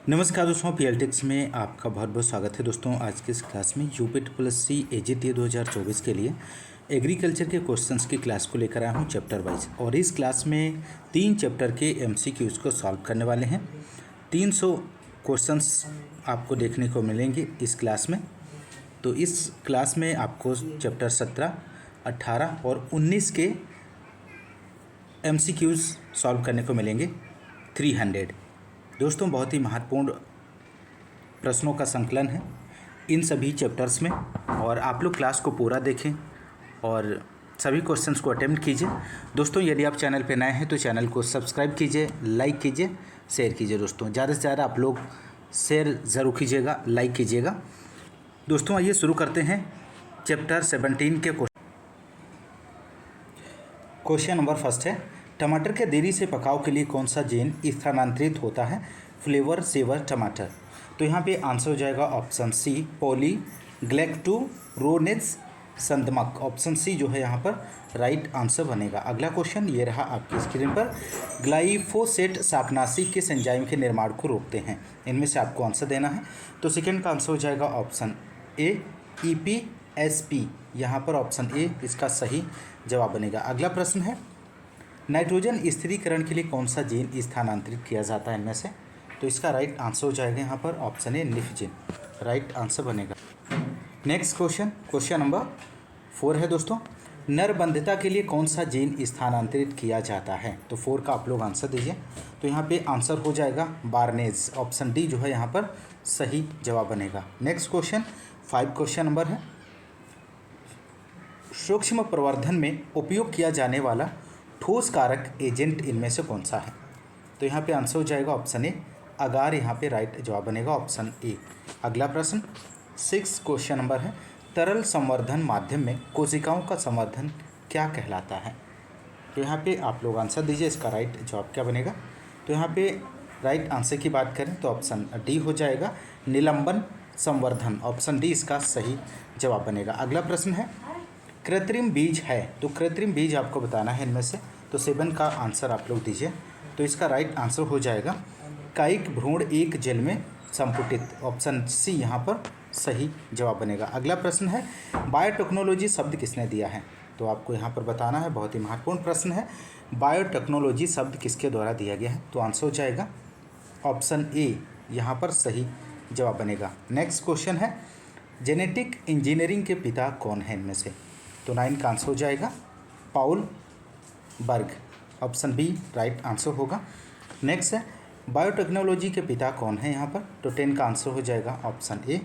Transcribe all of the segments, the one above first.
नमस्कार दोस्तों, पीएलटिक्स में आपका बहुत बहुत स्वागत है। दोस्तों आज की इस क्लास में यूपी एजीटी 2024 के लिए एग्रीकल्चर के क्वेश्चंस की क्लास को लेकर आया हूँ चैप्टर वाइज। और इस क्लास में 3 चैप्टर के एमसीक्यूज़ को सॉल्व करने वाले हैं। 300 क्वेश्चंस आपको देखने को मिलेंगे इस क्लास में। तो इस क्लास में आपको चैप्टर 17, 18 और 19 के एमसीक्यूज़ सॉल्व करने को मिलेंगे 300। दोस्तों बहुत ही महत्वपूर्ण प्रश्नों का संकलन है इन सभी चैप्टर्स में, और आप लोग क्लास को पूरा देखें और सभी क्वेश्चंस को अटेम्प्ट कीजिए। दोस्तों यदि आप चैनल पर नए हैं तो चैनल को सब्सक्राइब कीजिए, लाइक कीजिए, शेयर कीजिए। दोस्तों ज़्यादा से ज़्यादा आप लोग शेयर ज़रूर कीजिएगा, लाइक कीजिएगा। दोस्तों आइए शुरू करते हैं चैप्टर 17 के क्वेश्चन नंबर फर्स्ट है, टमाटर के देरी से पकाव के लिए कौन सा जीन स्थानांतरित होता है? फ्लेवर सेवर टमाटर। तो यहाँ पे आंसर हो जाएगा ऑप्शन सी, पॉलीग्लैक्टोरोनेज संदमक। ऑप्शन सी जो है यहाँ पर राइट आंसर बनेगा। अगला क्वेश्चन ये रहा आपकी स्क्रीन पर, ग्लाइफोसेट शाकनाशी किस एंजाइम के निर्माण को रोकते हैं? इनमें से आपको आंसर देना है। तो सेकेंड का आंसर हो जाएगा ऑप्शन ए, EPSP। यहाँ पर ऑप्शन ए इसका सही जवाब बनेगा। अगला प्रश्न है, नाइट्रोजन स्थिरीकरण के लिए कौन सा जीन स्थानांतरित किया जाता है इनमें से? तो इसका राइट आंसर हो जाएगा यहाँ पर option A, nif gene. Right answer बनेगा। नेक्स्ट क्वेश्चन नंबर 4 है दोस्तों, नरबंधता के लिए कौन सा जीन स्थानांतरित किया जाता है? तो 4 का आप लोग आंसर दीजिए। तो यहाँ पे आंसर हो जाएगा बार्नेज। ऑप्शन डी जो है यहाँ पर सही जवाब बनेगा। नेक्स्ट क्वेश्चन 5 क्वेश्चन नंबर है, सूक्ष्म प्रवर्धन में उपयोग किया जाने वाला ठोस कारक एजेंट इनमें से कौन सा है? तो यहाँ पे आंसर हो जाएगा ऑप्शन ए, अगार। यहाँ पे राइट जवाब बनेगा ऑप्शन ए। अगला प्रश्न 6 क्वेश्चन नंबर है, तरल संवर्धन माध्यम में कोशिकाओं का संवर्धन क्या कहलाता है? तो यहाँ पे आप लोग आंसर दीजिए, इसका राइट जवाब क्या बनेगा? तो यहाँ पे राइट आंसर की बात करें तो ऑप्शन डी हो जाएगा, निलंबन संवर्धन। ऑप्शन डी इसका सही जवाब बनेगा। अगला प्रश्न है, कृत्रिम बीज है, तो कृत्रिम बीज आपको बताना है इनमें से। तो 7 का आंसर आप लोग दीजिए। तो इसका राइट आंसर हो जाएगा कायिक भ्रूण एक जेल में संपुटित। ऑप्शन सी यहाँ पर सही जवाब बनेगा। अगला प्रश्न है, बायोटेक्नोलॉजी शब्द किसने दिया है? तो आपको यहाँ पर बताना है, बहुत ही महत्वपूर्ण प्रश्न है। बायोटेक्नोलॉजी शब्द किसके द्वारा दिया गया है? तो आंसर हो जाएगा ऑप्शन ए, यहाँ पर सही जवाब बनेगा। नेक्स्ट क्वेश्चन है, जेनेटिक इंजीनियरिंग के पिता कौन है इनमें से? तो 9 का आंसर हो जाएगा पाउल बर्ग। ऑप्शन बी राइट आंसर होगा। नेक्स्ट है, बायोटेक्नोलॉजी के पिता कौन है यहाँ पर? तो 10 का आंसर हो जाएगा ऑप्शन ए।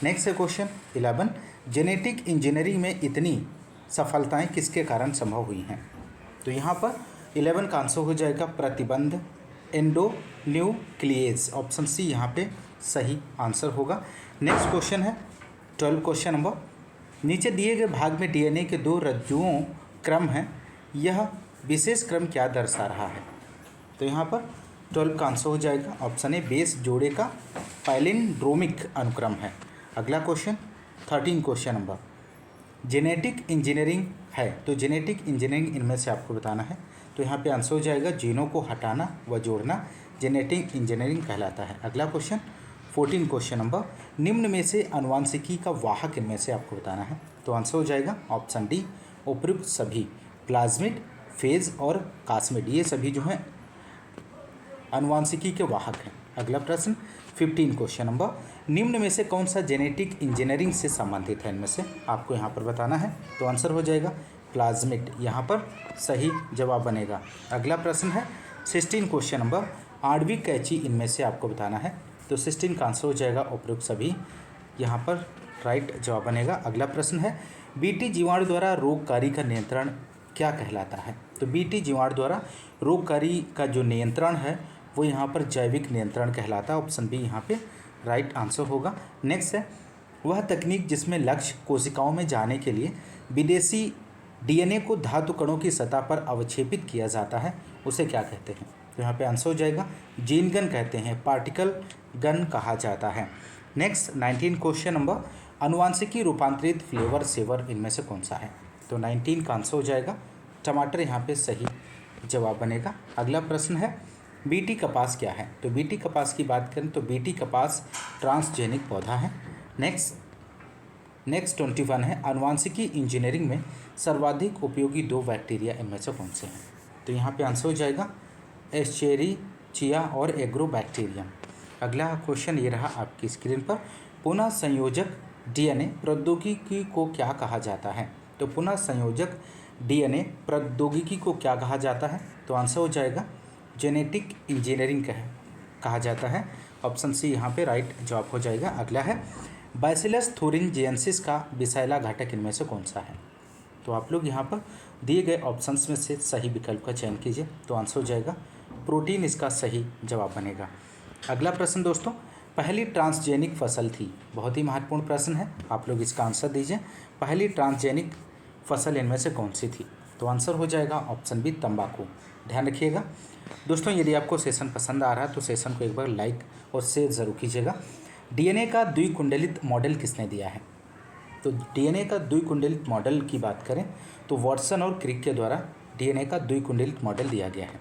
नेक्स्ट है क्वेश्चन 11, जेनेटिक इंजीनियरिंग में इतनी सफलताएं किसके कारण संभव हुई हैं? तो यहाँ पर 11 का आंसर हो जाएगा प्रतिबंध एंडोन्यूक्लिएज। ऑप्शन सी यहाँ पे सही आंसर होगा। नेक्स्ट क्वेश्चन है 12 क्वेश्चन नंबर, नीचे दिए गए भाग में डीएनए के 2 रज्जुओं क्रम है, यह विशेष क्रम क्या दर्शा रहा है? तो यहाँ पर 12 का आंसर हो जाएगा ऑप्शन ए, बेस जोड़े का पैलिंड्रोमिक अनुक्रम है। अगला question 13 question number, genetic engineering है, तो जेनेटिक इंजीनियरिंग इनमें से आपको बताना है। तो यहाँ पे आंसर हो जाएगा जीनों को हटाना व जोड़ना जेनेटिक इंजीनियरिंग कहलाता है। अगला क्वेश्चन 14 क्वेश्चन नंबर, निम्न में से आनुवांशिकी का वाहक इनमें से आपको बताना है। तो आंसर हो जाएगा ऑप्शन डी, उपयुक्त सभी, प्लाज्मिड, फेज और कास्मिड, ये सभी जो हैं आनुवांशिकी के वाहक हैं। अगला प्रश्न 15 क्वेश्चन नंबर, निम्न में से कौन सा जेनेटिक इंजीनियरिंग से संबंधित है इनमें से? आपको यहाँ पर बताना है। तो आंसर हो जाएगा प्लाज्मिड, यहाँ पर सही जवाब बनेगा। अगला प्रश्न है 16 क्वेश्चन नंबर, आणविक कैंची इनमें से आपको बताना है। तो 16 का आंसर हो जाएगा उपयुक्त सभी, यहाँ पर राइट जवाब बनेगा। अगला प्रश्न है, बीटी जीवाणु द्वारा रोगकारी का नियंत्रण क्या कहलाता है? तो बीटी जीवाणु द्वारा रोगकारी का जो नियंत्रण है वो यहाँ पर जैविक नियंत्रण कहलाता है। ऑप्शन बी यहाँ पे राइट आंसर होगा। नेक्स्ट है, वह तकनीक जिसमें लक्ष्य कोशिकाओं में जाने के लिए विदेशी डीएनए को धातु कणों की सतह पर अवक्षेपित किया जाता है, उसे क्या कहते हैं? तो यहाँ पे आंसर हो जाएगा जीन गन कहते हैं, पार्टिकल गन कहा जाता है। नेक्स्ट 19 क्वेश्चन नंबर, अनुवांशिकी रूपांतरित फ्लेवर सेवर इनमें से कौन सा है? तो 19 का आंसर हो जाएगा टमाटर, यहाँ पे सही जवाब बनेगा। अगला प्रश्न है बीटी कपास क्या है? तो बीटी कपास की बात करें तो बीटी कपास ट्रांसजेनिक पौधा है। नेक्स्ट 21 है, आनुवांशिकी इंजीनियरिंग में सर्वाधिक उपयोगी 2 बैक्टीरिया इनमें से कौन से हैं? तो यहाँ पे आंसर हो जाएगा एस्चेरिचिया और एग्रोबैक्टीरियम। अगला क्वेश्चन ये रहा आपकी स्क्रीन पर, पुनः संयोजक डीएनए प्रौद्योगिकी को क्या कहा जाता है? तो पुनः संयोजक डीएनए प्रौद्योगिकी को क्या कहा जाता है? तो आंसर हो जाएगा जेनेटिक इंजीनियरिंग कहा जाता है। ऑप्शन सी यहाँ पे राइट जवाब हो जाएगा। अगला है, बैसिलस थुरिनजिएंसिस का विषैला घटक इनमें से कौन सा है? तो आप लोग यहाँ पर दिए गए ऑप्शंस में से सही विकल्प का चयन कीजिए। तो आंसर हो जाएगा प्रोटीन इसका सही जवाब बनेगा। अगला प्रश्न दोस्तों, पहली ट्रांसजेनिक फसल थी, बहुत ही महत्वपूर्ण प्रश्न है, आप लोग इसका आंसर दीजिए। पहली ट्रांसजेनिक फसल इनमें से कौन सी थी? तो आंसर हो जाएगा ऑप्शन बी तंबाकू। ध्यान रखिएगा दोस्तों, यदि आपको सेशन पसंद आ रहा है तो सेशन को एक बार लाइक और शेयर ज़रूर कीजिएगा। डीएनए का द्विकुंडलित मॉडल किसने दिया है? तो डीएनए का द्विकुंडलित मॉडल की बात करें तो वाटसन और क्रिक के द्वारा डीएनए का द्विकुंडलित मॉडल दिया गया है।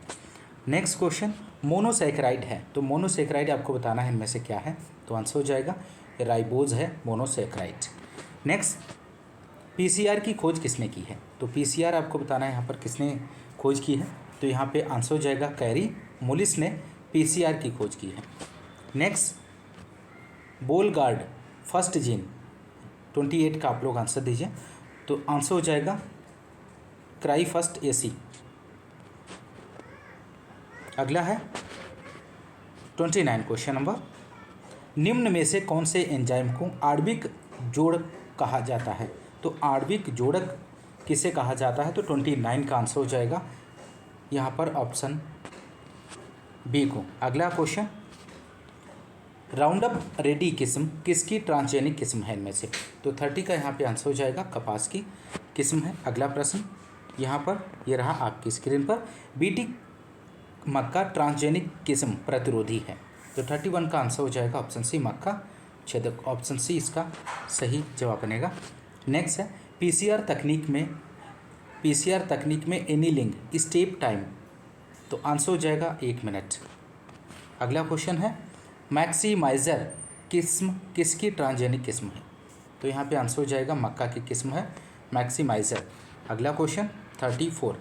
नेक्स्ट क्वेश्चन, मोनोसैकेराइड है, तो मोनोसैकेराइड आपको बताना है इनमें से क्या है? तो आंसर हो जाएगा राइबोज है मोनोसैकेराइड। नेक्स्ट, पीसीआर की खोज किसने की है? तो पीसीआर आपको बताना है यहाँ पर किसने खोज की है? तो यहाँ पे आंसर हो जाएगा कैरी मुलिस ने पीसीआर की खोज की है। नेक्स्ट, बोलगार्ड फर्स्ट जीन 28 का आप लोग आंसर दीजिए। तो आंसर हो जाएगा क्राई फर्स्ट एसी। अगला है 29 क्वेश्चन नंबर, निम्न में से कौन से एंजाइम को आणविक जोड़क कहा जाता है? तो आणविक जोड़क किसे कहा जाता है? तो 29 का आंसर हो जाएगा यहाँ पर ऑप्शन बी को। अगला क्वेश्चन, राउंडअप रेडी किस्म किसकी ट्रांसजेनिक किस्म है इनमें से? तो 30 का यहाँ पे आंसर हो जाएगा कपास की किस्म है। अगला प्रश्न यहाँ पर ये रहा आपकी स्क्रीन पर, बीटी मक्का ट्रांसजेनिक किस्म प्रतिरोधी है। तो 31 का आंसर हो जाएगा ऑप्शन सी मक्का छेदक। ऑप्शन सी इसका सही जवाब बनेगा। नेक्स्ट है, पीसीआर तकनीक में एनीलिंग स्टेप टाइम, तो आंसर हो जाएगा 1 मिनट। अगला क्वेश्चन है, मैक्सिमाइज़र किस्म किसकी ट्रांसजेनिक किस्म है? तो यहाँ पे आंसर हो जाएगा मक्का की किस्म है मैक्सिमाइज़र। अगला क्वेश्चन 34,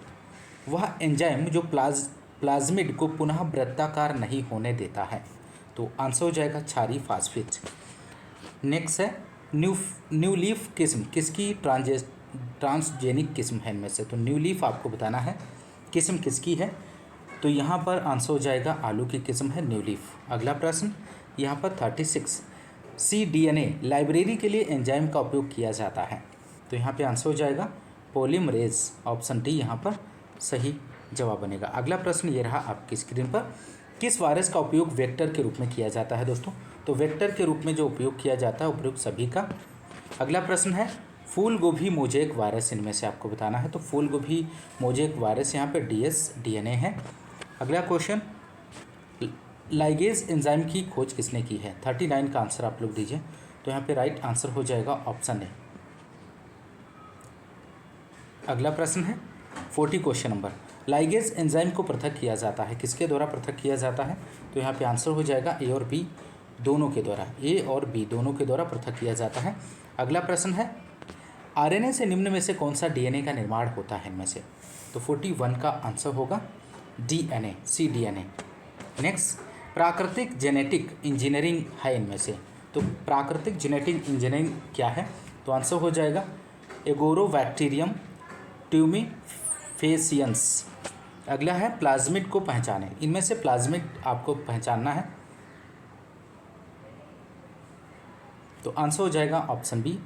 वह एंजाइम जो प्लाज्मिड को पुनः वृत्ताकार नहीं होने देता है। तो आंसर हो जाएगा क्षारीय फास्फेट। नेक्स्ट है, न्यू लीफ किस्म किसकी ट्रांसजेनिक किस्म है इनमें से? तो न्यू लीफ आपको बताना है किस्म किसकी है। तो यहाँ पर आंसर हो जाएगा आलू की किस्म है न्यू लीफ। अगला प्रश्न यहाँ पर 36, cDNA लाइब्रेरी के लिए एंजाइम का उपयोग किया जाता है। तो यहाँ पे आंसर हो जाएगा पॉलीमरेज। ऑप्शन डी यहाँ पर सही जवाब बनेगा। अगला प्रश्न ये रहा आपकी स्क्रीन पर, किस वायरस का उपयोग वेक्टर के रूप में किया जाता है दोस्तों? तो वेक्टर के रूप में जो उपयोग किया जाता है उपयोग सभी का। अगला प्रश्न है, फूल गोभी मोजेक वायरस इनमें से आपको बताना है। तो फूल गोभी मोजेक वायरस यहाँ पे dsDNA है। अगला क्वेश्चन, लाइगेज एंजाइम की खोज किसने की है? 39 का आंसर आप लोग दीजिए। तो यहाँ पे राइट आंसर हो जाएगा ऑप्शन ए। अगला प्रश्न है 40 क्वेश्चन नंबर, लाइगेज एंजाइम को पृथक किया जाता है, किसके द्वारा पृथक किया जाता है? तो यहाँ पे आंसर हो जाएगा ए और बी दोनों के द्वारा, ए और बी दोनों के द्वारा पृथक किया जाता है। अगला प्रश्न है, आरएनए से निम्न में से कौन सा डीएनए का निर्माण होता है इनमें से? तो 41 का आंसर होगा डीएनए, cDNA। नेक्स्ट, प्राकृतिक जेनेटिक इंजीनियरिंग है इनमें से। तो प्राकृतिक जेनेटिक इंजीनियरिंग क्या है? तो आंसर हो जाएगा एगोरोबैक्टीरियम ट्यूमिफेसियंस। अगला है, प्लाज्मिड को पहचाने, इनमें से प्लाज्मिड आपको पहचानना है। तो आंसर हो जाएगा ऑप्शन बी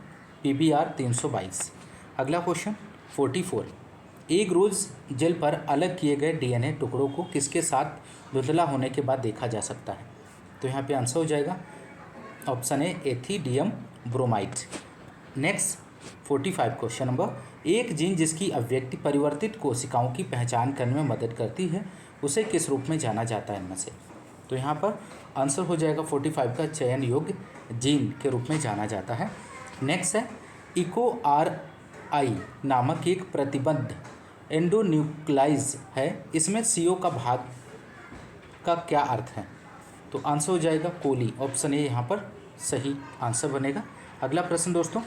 PBR 322। अगला क्वेश्चन 44, एक रोज़ जेल पर अलग किए गए डीएनए टुकड़ों को किसके साथ धुंधला होने के बाद देखा जा सकता है? तो यहाँ पे आंसर हो जाएगा option A ethidium bromide. Next 45 question number, एक जीन जिसकी अभिव्यक्ति परिवर्तित कोशिकाओं की पहचान करने में मदद करती है उसे किस रूप में जाना जाता है इनमें से? तो यहाँ पर आंसर हो जाएगा 45 का चयन योग्य जीन के रूप में जाना जाता है। नेक्स्ट है, EcoRI नामक एक प्रतिबद्ध एंडोन्यूक्लाइज है, इसमें CO का क्या अर्थ है? तो आंसर हो जाएगा कोली। ऑप्शन ए यहाँ पर सही आंसर बनेगा। अगला प्रश्न दोस्तों,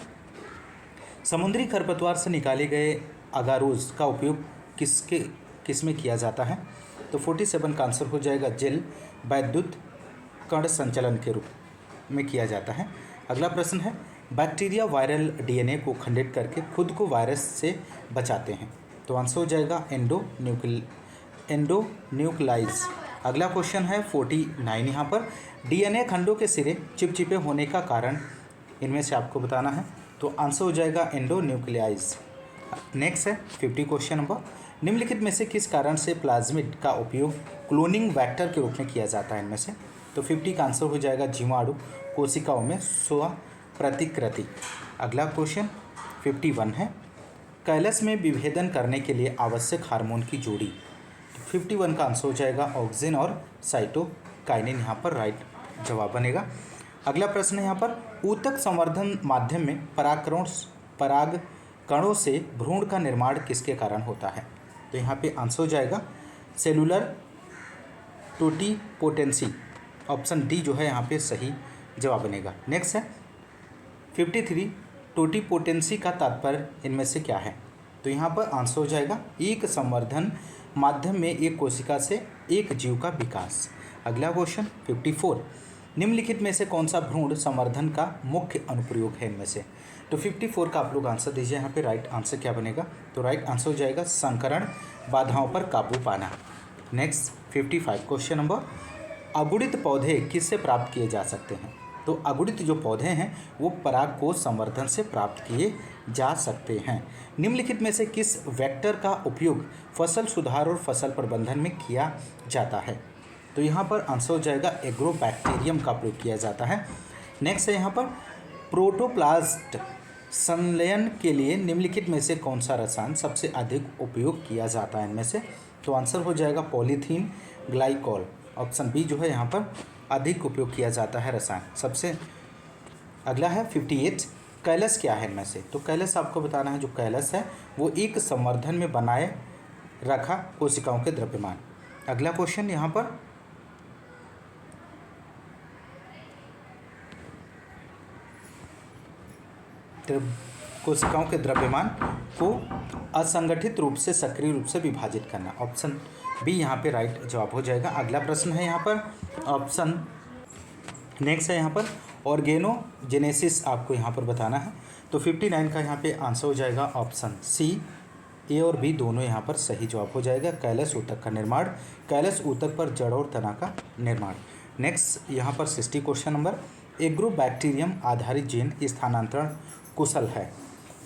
समुद्री खरपतवार से निकाले गए अगारोज का उपयोग किस में किया जाता है? तो 47 का आंसर हो जाएगा जेल वैद्युत कण संचलन के रूप में किया जाता है। अगला प्रश्न है, बैक्टीरिया वायरल डीएनए को खंडित करके खुद को वायरस से बचाते हैं। तो आंसर हो जाएगा एंडोन्यूक्लाइज। अगला क्वेश्चन है 49 यहाँ पर, डीएनए खंडों के सिरे चिपचिपे होने का कारण इनमें से आपको बताना है। तो आंसर हो जाएगा एंडोन्यूक्लियाइज। नेक्स्ट है 50 क्वेश्चन नंबर, निम्नलिखित में से किस कारण से प्लाज्मिड का उपयोग क्लोनिंग वेक्टर के रूप में किया जाता है इनमें से? तो 50 का आंसर हो जाएगा जीवाणु कोशिकाओं में स्व प्रतिकृति। अगला क्वेश्चन 51 है, कैलस में विभेदन करने के लिए आवश्यक हार्मोन की जोड़ी। तो 51 का आंसर हो जाएगा ऑक्सिन और साइटोकाइनिन, यहाँ पर राइट जवाब बनेगा। अगला प्रश्न है यहाँ पर, ऊतक संवर्धन माध्यम में पराग कणों से भ्रूण का निर्माण किसके कारण होता है? तो यहाँ पे आंसर हो जाएगा सेलुलर टोटिपोटेंसी। ऑप्शन डी जो है यहाँ पे सही जवाब बनेगा। नेक्स्ट है 53, टोटिपोटेंसी का तात्पर्य इनमें से क्या है? तो यहाँ पर आंसर हो जाएगा एक संवर्धन माध्यम में एक कोशिका से एक जीव का विकास। अगला क्वेश्चन 54, निम्नलिखित में से कौन सा भ्रूण संवर्धन का मुख्य अनुप्रयोग है इनमें से? तो 54 का आप लोग आंसर दीजिए। यहाँ पे राइट आंसर क्या बनेगा? तो राइट आंसर हो जाएगा संकरण बाधाओं पर काबू पाना। नेक्स्ट 55 क्वेश्चन नंबर, अगुणित पौधे किससे प्राप्त किए जा सकते हैं? तो अगुणित जो पौधे हैं वो पराग कोश संवर्धन से प्राप्त किए जा सकते हैं। निम्नलिखित में से किस वेक्टर का उपयोग फसल सुधार और फसल प्रबंधन में किया जाता है? तो यहाँ पर आंसर हो जाएगा एग्रोबैक्टीरियम का प्रयोग किया जाता है। नेक्स्ट है यहाँ पर, प्रोटोप्लास्ट संलयन के लिए निम्नलिखित में से कौन सा रसायन सबसे अधिक उपयोग किया जाता है इनमें से? तो आंसर हो जाएगा पॉलीथीन ग्लाइकॉल। ऑप्शन बी जो है यहाँ पर अधिक उपयोग किया जाता है रसायन सबसे। अगला है 58, कैलस क्या है इनमें से? तो कैलस आपको बताना है, जो कैलस है वो एक संवर्धन में बनाए रखा कोशिकाओं के द्रव्यमान। अगला क्वेश्चन यहाँ पर कोशिकाओं के द्रव्यमान को असंगठित रूप से सक्रिय रूप से विभाजित करना। ऑप्शन बी यहाँ पे राइट जवाब हो जाएगा। अगला प्रश्न है यहाँ पर ऑप्शन नेक्स्ट है यहाँ पर ऑर्गेनोजेनेसिस आपको यहाँ पर बताना है। तो 59 का यहाँ पे आंसर हो जाएगा ऑप्शन सी। ए और बी दोनों यहाँ पर सही जवाब हो जाएगा। कैलस ऊतक का निर्माण, कैलस ऊतक पर जड़ और तना का निर्माण। नेक्स्ट यहाँ पर 60 क्वेश्चन नंबर, एग्रोबैक्टीरियम आधारित जीन स्थानांतरण कुशल है।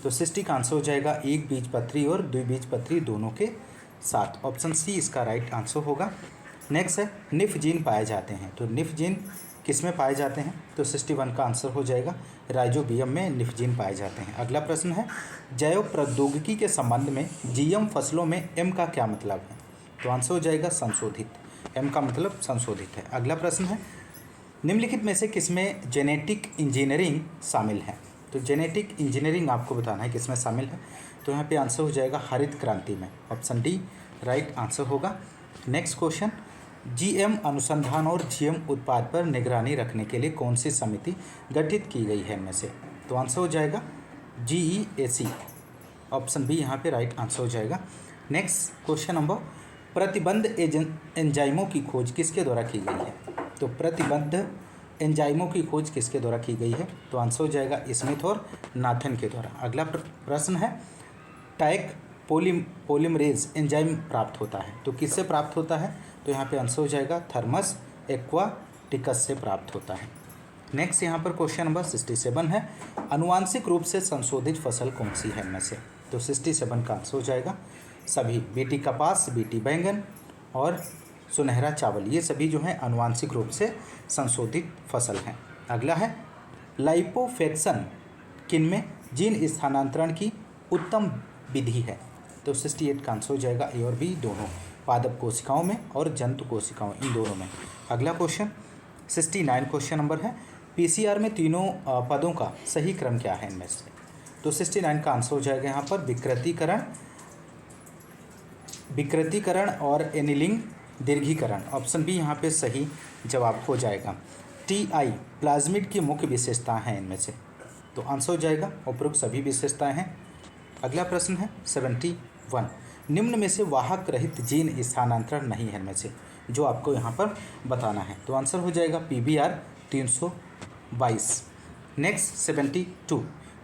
तो 60 का आंसर हो जाएगा एक बीजपत्री और द्विबीजपत्री दोनों के साथ। ऑप्शन सी इसका राइट आंसर होगा। नेक्स्ट है निफ जीन पाए जाते हैं। तो निफ जीन किस में पाए जाते हैं? तो 61 का आंसर हो जाएगा राइजोबियम में निफ जीन पाए जाते हैं। अगला प्रश्न है जैव प्रौद्योगिकी के संबंध में जीएम फसलों में एम का क्या मतलब है? तो आंसर हो जाएगा संशोधित। एम का मतलब संशोधित है। अगला प्रश्न है निम्नलिखित में से किसमें जेनेटिक इंजीनियरिंग शामिल है? तो जेनेटिक इंजीनियरिंग आपको बताना है किसमें शामिल है। तो यहाँ पे आंसर हो जाएगा हरित क्रांति में। ऑप्शन डी राइट आंसर होगा। नेक्स्ट क्वेश्चन, जीएम अनुसंधान और जीएम उत्पाद पर निगरानी रखने के लिए कौन सी समिति गठित की गई है इनमें से? तो आंसर हो जाएगा GEAC। ऑप्शन बी यहाँ पे राइट आंसर हो जाएगा। नेक्स्ट क्वेश्चन नंबर, प्रतिबंध एंजाइमों की खोज किसके द्वारा की गई है? तो प्रतिबंध एंजाइमों की खोज किसके द्वारा की गई है? तो आंसर हो जाएगा स्मिथ और नाथन के द्वारा। अगला प्रश्न है टाइक पोलिमरेज एंजाइम प्राप्त होता है। तो किससे प्राप्त होता है? तो यहाँ पे आंसर हो जाएगा थर्मस एक्वाटिकस से प्राप्त होता है। नेक्स्ट यहाँ पर क्वेश्चन नंबर 67 है अनुवांशिक रूप से संशोधित फसल कौन सी है इनमें से? तो 67 का आंसर हो जाएगा सभी, बीटी कपास, बीटी बैंगन और सुनहरा चावल, ये सभी जो हैं अनुवांशिक रूप से संशोधित फसल हैं। अगला है लाइपोफेक्शन किनमें जीन स्थानांतरण की उत्तम विधि है? तो 68 का आंसर हो जाएगा ए और बी दोनों, पादप कोशिकाओं में और जंतु कोशिकाओं इन दोनों में। अगला क्वेश्चन 69 क्वेश्चन नंबर है पीसीआर में तीनों पदों का सही क्रम क्या है इनमें से? तो 69 का आंसर हो जाएगा यहाँ पर विकृतीकरण और एनिलिंग दीर्घीकरण, ऑप्शन बी यहाँ पे सही जवाब हो जाएगा। टीआई प्लाज्मिड की मुख्य विशेषताएं हैं इनमें से, तो आंसर हो जाएगा उपरोक्त सभी विशेषताएं हैं। अगला प्रश्न है 71, निम्न में से वाहक रहित जीन स्थानांतरण नहीं है इनमें से, जो आपको यहाँ पर बताना है, तो आंसर हो जाएगा PBR 322। नेक्स्ट 72,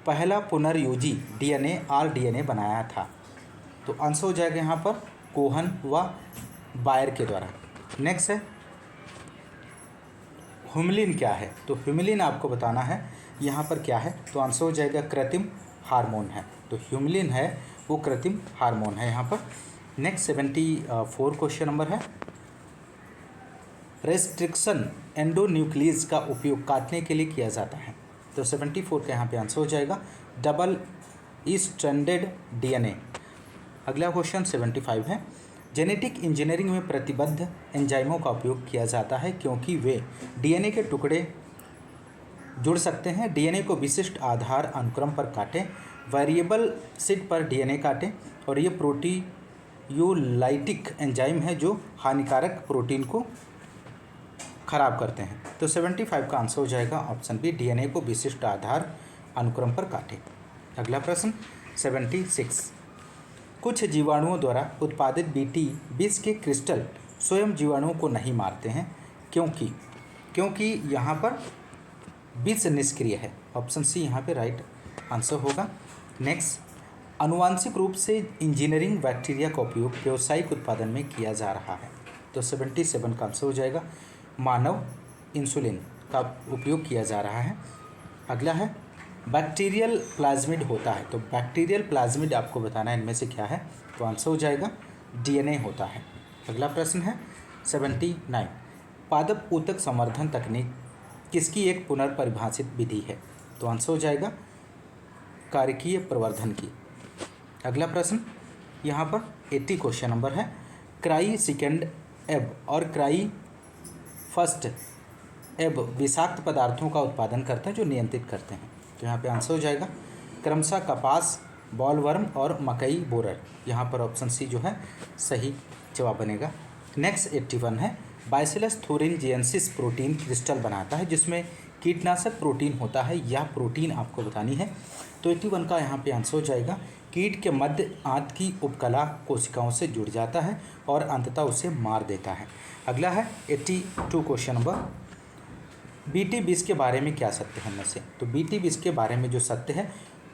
पहला पुनर्योजी DNA rDNA बनाया था, तो आंसर हो जाएगा यहाँ पर कोहन व बायर के द्वारा। नेक्स्ट है ह्यूमलिन क्या है, तो ह्यूमलिन आपको बताना है यहाँ पर क्या है, तो आंसर हो जाएगा कृत्रिम हार्मोन है, तो ह्यूमलिन है वो कृत्रिम हार्मोन है यहाँ पर। नेक्स्ट 74 क्वेश्चन नंबर है, रेस्ट्रिक्शन एंडोन्यूक्लियस का उपयोग काटने के लिए किया जाता है, तो 74 का यहाँ पे आंसर हो जाएगा डबल स्ट्रैंडेड DNA। अगला क्वेश्चन 75 है, जेनेटिक इंजीनियरिंग में प्रतिबद्ध एंजाइमों का उपयोग किया जाता है क्योंकि वे DNA के टुकड़े जुड़ सकते हैं, DNA को विशिष्ट आधार अनुक्रम पर काटें, वेरिएबल सीट पर DNA काटें, और ये प्रोटीयोलाइटिक एंजाइम है जो हानिकारक प्रोटीन को खराब करते हैं, तो 75 का आंसर हो जाएगा ऑप्शन बी, DNA को विशिष्ट आधार अनुक्रम पर काटें। अगला प्रश्न 76, कुछ जीवाणुओं द्वारा उत्पादित BT विष के क्रिस्टल स्वयं जीवाणुओं को नहीं मारते हैं क्योंकि यहाँ पर विष निष्क्रिय है, ऑप्शन सी यहाँ पे राइट आंसर होगा। नेक्स्ट, आनुवांशिक रूप से इंजीनियरिंग बैक्टीरिया का उपयोग व्यावसायिक उत्पादन में किया जा रहा है, तो 77 का आंसर हो जाएगा मानव इंसुलिन का उपयोग किया जा रहा है। अगला है बैक्टीरियल प्लाज्मिड होता है, तो बैक्टीरियल प्लाज्मिड आपको बताना है इनमें से क्या है, तो आंसर हो जाएगा DNA होता है। अगला प्रश्न है 79, पादप ऊतक संवर्धन तकनीक किसकी एक पुनर्परिभाषित विधि है, तो आंसर हो जाएगा कारकीय प्रवर्धन की। अगला प्रश्न यहाँ पर 80 क्वेश्चन नंबर है, क्राई सेकेंड एब और क्राई फर्स्ट एब विषाक्त पदार्थों का उत्पादन करते हैं जो नियंत्रित करते हैं, तो यहाँ पे आंसर हो जाएगा क्रमशः कपास, बॉलवर्म और मकई बोरर, यहाँ पर ऑप्शन सी जो है सही जवाब बनेगा। नेक्स्ट 81 है, बाइसिलस थोरिनजिएंसिस प्रोटीन क्रिस्टल बनाता है जिसमें कीटनाशक प्रोटीन होता है, यह प्रोटीन आपको बतानी है, तो 81 का यहाँ पे आंसर हो जाएगा कीट के मध्य आंत की उपकला कोशिकाओं से जुड़ जाता है और अंततः उसे मार देता है। अगला है 82 क्वेश्चन नंबर, BT विष के बारे में क्या सत्य है इनमें से, तो BT विष के बारे में जो सत्य है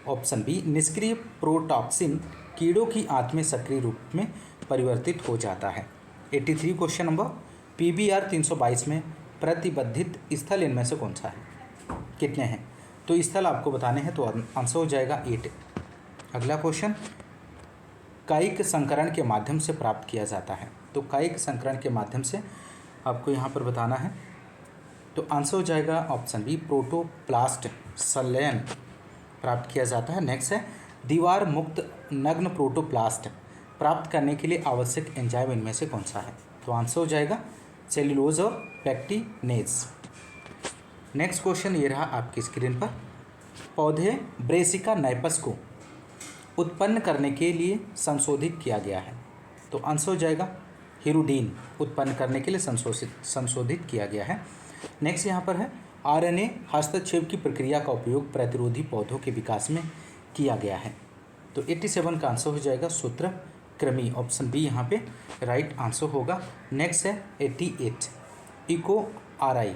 ऑप्शन बी, निष्क्रिय प्रोटॉक्सिन कीड़ों की आंत में सक्रिय रूप में परिवर्तित हो जाता है। 83 क्वेश्चन नंबर, PBR 322 में प्रतिबद्धित स्थल इनमें से कौन सा है, कितने हैं, तो स्थल आपको बताने हैं, तो आंसर हो जाएगा 8। अगला क्वेश्चन, कायिक संकरण के माध्यम से प्राप्त किया जाता है, तो कायिक संकरण के माध्यम से आपको यहाँ पर बताना है, तो आंसर हो जाएगा ऑप्शन बी, प्रोटोप्लास्ट संलयन प्राप्त किया जाता है। नेक्स्ट है, दीवार मुक्त नग्न प्रोटोप्लास्ट प्राप्त करने के लिए आवश्यक एंजाइम इनमें से कौन सा है, तो आंसर हो जाएगा सेल्यूलोज और पैक्टिनेज। नेक्स्ट क्वेश्चन ये रहा आपकी स्क्रीन पर, पौधे ब्रेसिका नाइपस को उत्पन्न करने के लिए संशोधित किया गया है, तो आंसर हो जाएगा हिरुडीन उत्पन्न करने के लिए संशोधित किया गया है। नेक्स्ट यहाँ पर है, RNA हस्तक्षेप की प्रक्रिया का उपयोग प्रतिरोधी पौधों के विकास में किया गया है, तो 87 का आंसर हो जाएगा सूत्रकृमि, ऑप्शन बी यहाँ पे राइट आंसर होगा। नेक्स्ट है 88, इको RI